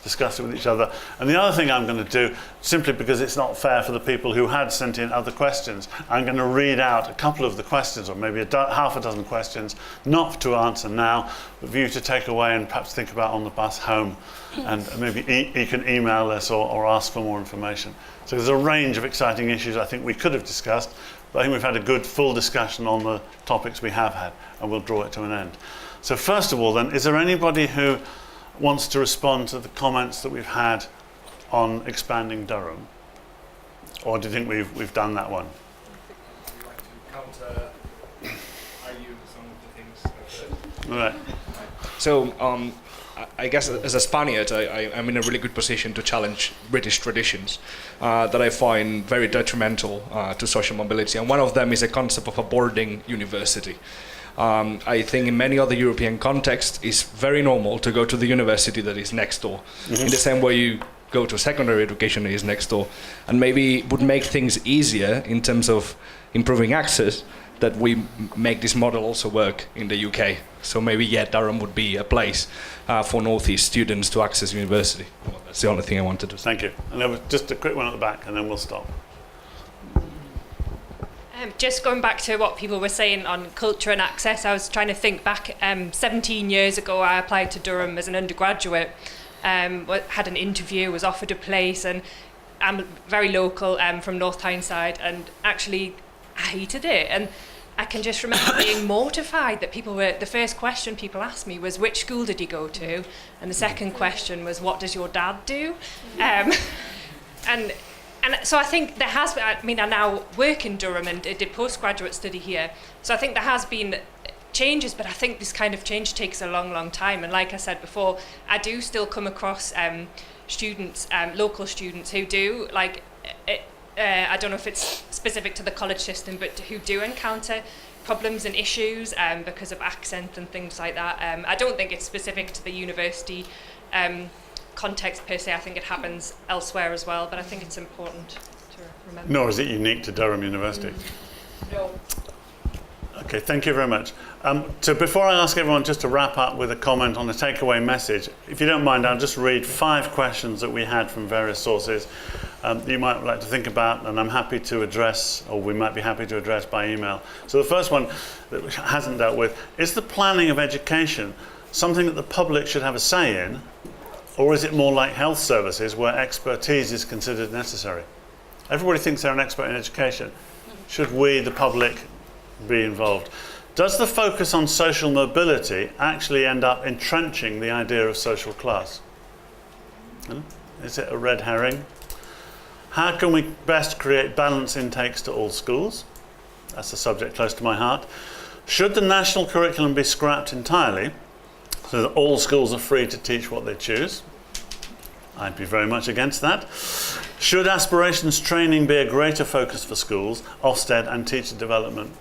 discussed it with each other. And the other thing I'm going to do, simply because it's not fair for the people who had sent in other questions, I'm going to read out a couple of the questions, or maybe half a dozen questions, not to answer now, but for you to take away and perhaps think about on the bus home. And maybe you can email us or ask for more information. So there's a range of exciting issues I think we could have discussed, but I think we've had a good full discussion on the topics we have had, and we'll draw it to an end. So first of all then, is there anybody who wants to respond to the comments that we've had on expanding Durham? Or do you think we've done that one? I'd like to counter argue some of the things I've heard. All right. So I guess as a Spaniard, I'm in a really good position to challenge British traditions that I find very detrimental to social mobility. And one of them is a concept of a boarding university. I think in many other European contexts, it's very normal to go to the university that is next door. In the same way you go to secondary education that is next door. And maybe it would make things easier in terms of improving access that we make this model also work in the UK. So maybe, Durham would be a place for Northeast students to access university. Well, that's the only thing I wanted to say. Thank you. And there was just a quick one at the back, and then we'll stop. Just going back to what people were saying on culture and access, I was trying to think back. 17 years ago, I applied to Durham as an undergraduate, had an interview, was offered a place, and I'm very local, from North Tyneside, and actually I hated it. And I can just remember being mortified that the first question people asked me was, which school did you go to? And the second question was, what does your dad do? And so I think there has been, I now work in Durham and did postgraduate study here. So I think there has been changes, but I think this kind of change takes a long, long time. And like I said before, I do still come across students, local students who do, I don't know if it's specific to the college system, but who do encounter problems and issues because of accent and things like that. I don't think it's specific to the university context per se. I think it happens elsewhere as well, but I think it's important to remember. Nor is it unique to Durham University. No. Okay, thank you very much. So before I ask everyone just to wrap up with a comment on the takeaway message, if you don't mind, I'll just read 5 questions that we had from various sources that you might like to think about, and I'm happy to address, or we might be happy to address by email. So the first one that hasn't dealt with, is the planning of education something that the public should have a say in, or is it more like health services where expertise is considered necessary? Everybody thinks they're an expert in education. Should we, the public, be involved? Does the focus on social mobility actually end up entrenching the idea of social class? Is it a red herring? How can we best create balanced intakes to all schools? That's a subject close to my heart. Should the national curriculum be scrapped entirely so that all schools are free to teach what they choose? I'd be very much against that. Should aspirations training be a greater focus for schools, Ofsted and teacher development?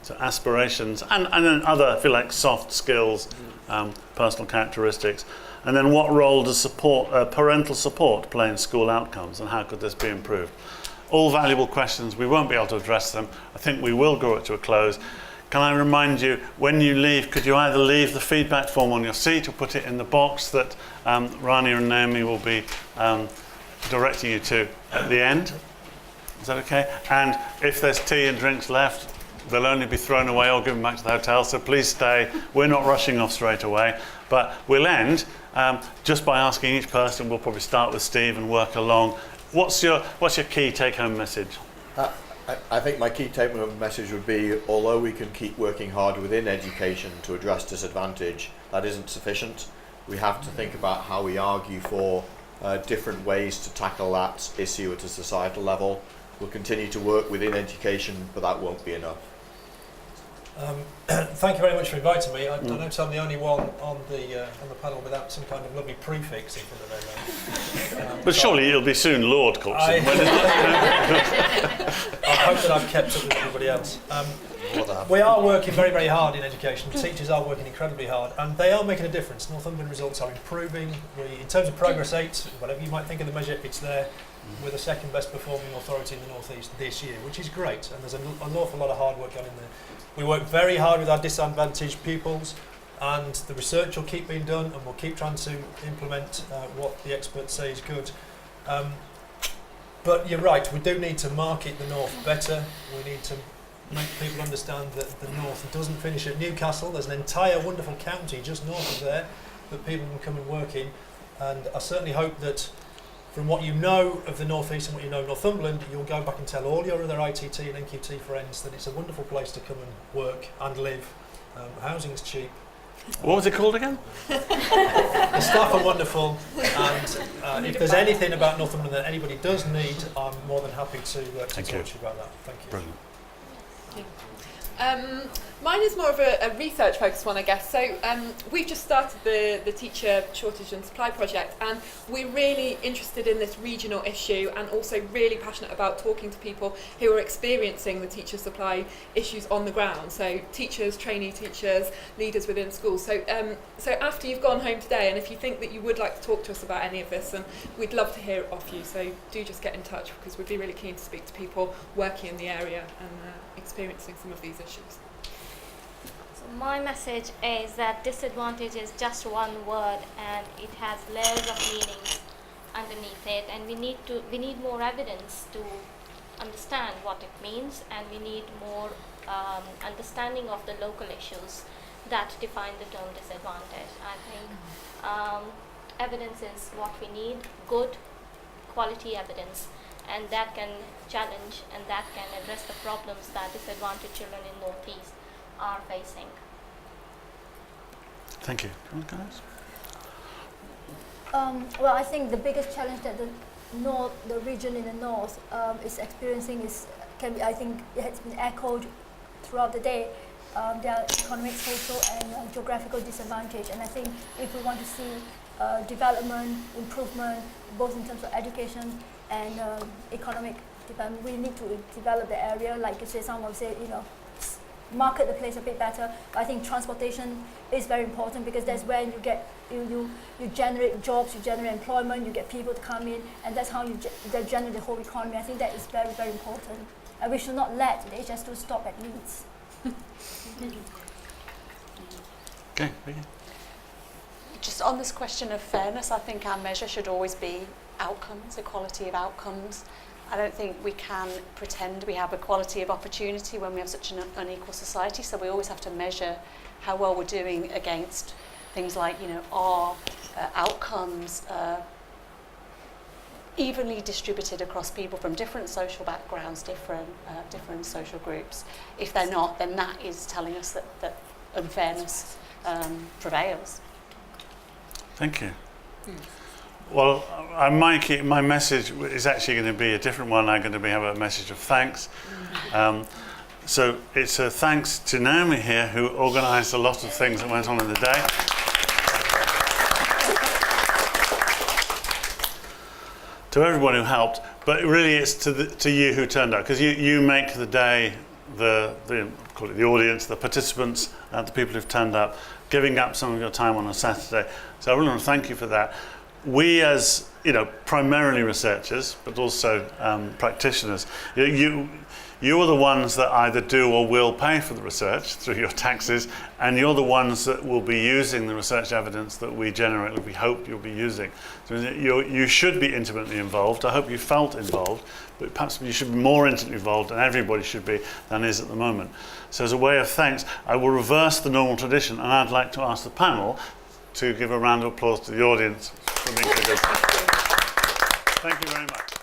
So aspirations and then other, I feel like, soft skills, personal characteristics. And then what role does parental support play in school outcomes, and how could this be improved? All valuable questions. We won't be able to address them. I think we will draw it to a close. Can I remind you, when you leave, could you either leave the feedback form on your seat or put it in the box that Rania and Naomi will be directing you to at the end? Is that okay? And if there's tea and drinks left, they'll only be thrown away or given back to the hotel, so please stay. We're not rushing off straight away, but we'll end just by asking each person. We'll probably start with Steve and work along. What's your key take-home message? I think my key take-home message would be, although we can keep working hard within education to address disadvantage, that isn't sufficient. We have to think about how we argue for different ways to tackle that issue at a societal level. We'll continue to work within education, but that won't be enough. Thank you very much for inviting me. I notice I'm the only one on the panel without some kind of lovely prefix in front of their name. But surely you'll be soon Lord Cookson. I hope that I've kept up with everybody else. for that. We are working very, very hard in education. Teachers are working incredibly hard, and they are making a difference. Northumberland results are improving. In terms of progress 8, whatever you might think of the measure, it's there. We're the second best performing authority in the North East this year, which is great, and there's an awful lot of hard work going in there. We work very hard with our disadvantaged pupils, and the research will keep being done, and we'll keep trying to implement what the experts say is good. But you're right, we do need to market the North better. We need to make people understand that the North doesn't finish at Newcastle. There's an entire wonderful county just north of there that people can come and work in. And I certainly hope that from what you know of the North East and what you know of Northumberland, you'll go back and tell all your other ITT and NQT friends that it's a wonderful place to come and work and live. Housing's cheap. What was it called again? The staff are wonderful, and if there's anything about Northumberland that anybody does need, I'm more than happy to talk to you about that. Thank you. Brilliant. Mine is more of a research focused one, I guess. So we've just started the teacher shortage and supply project, and we're really interested in this regional issue and also really passionate about talking to people who are experiencing the teacher supply issues on the ground. So teachers, trainee teachers, leaders within schools. So after you've gone home today, and if you think that you would like to talk to us about any of this, and we'd love to hear it off you. So do just get in touch, because we'd be really keen to speak to people working in the area and experiencing some of these issues. My message is that disadvantage is just one word, and it has layers of meanings underneath it, and we need more evidence to understand what it means, and we need more understanding of the local issues that define the term disadvantage. I think evidence is what we need, good quality evidence, and that can challenge and that can address the problems that disadvantaged children in North East are facing. Thank you. Guys? Well, I think the biggest challenge that the region in the north is experiencing I think it has been echoed throughout the day. There are economic, social, and geographical disadvantage, and I think if we want to see development, improvement, both in terms of education and economic development, we need to develop the area. Like you say, someone say, market the place a bit better. But I think transportation is very important, because that's where you get you generate jobs, you generate employment, you get people to come in, and that's how you generate the whole economy. I think that is very, very important, and we should not let the HS2 stop at Leeds. Okay. Just on this question of fairness, I think our measure should always be outcomes, equality of outcomes. I don't think we can pretend we have equality of opportunity when we have such an unequal society, so we always have to measure how well we're doing against things like, are outcomes evenly distributed across people from different social backgrounds, different social groups. If they're not, then that is telling us that unfairness prevails. Thank you. Well, my message is actually going to be a different one. I'm going to have a message of thanks. So it's a thanks to Naomi here, who organised a lot of things that went on in the day. To everyone who helped, but really it's to you who turned up, because you make the day, call it the audience, the participants, the people who've turned up, giving up some of your time on a Saturday. So I really want to thank you for that. We, as primarily researchers, but also practitioners, you're the ones that either do or will pay for the research through your taxes, and you're the ones that will be using the research evidence that we generate, that we hope you'll be using. So you should be intimately involved. I hope you felt involved, but perhaps you should be more intimately involved, and everybody should be, than is at the moment. So as a way of thanks, I will reverse the normal tradition, and I'd like to ask the panel to give a round of applause to the audience for being so good. Thank you very much.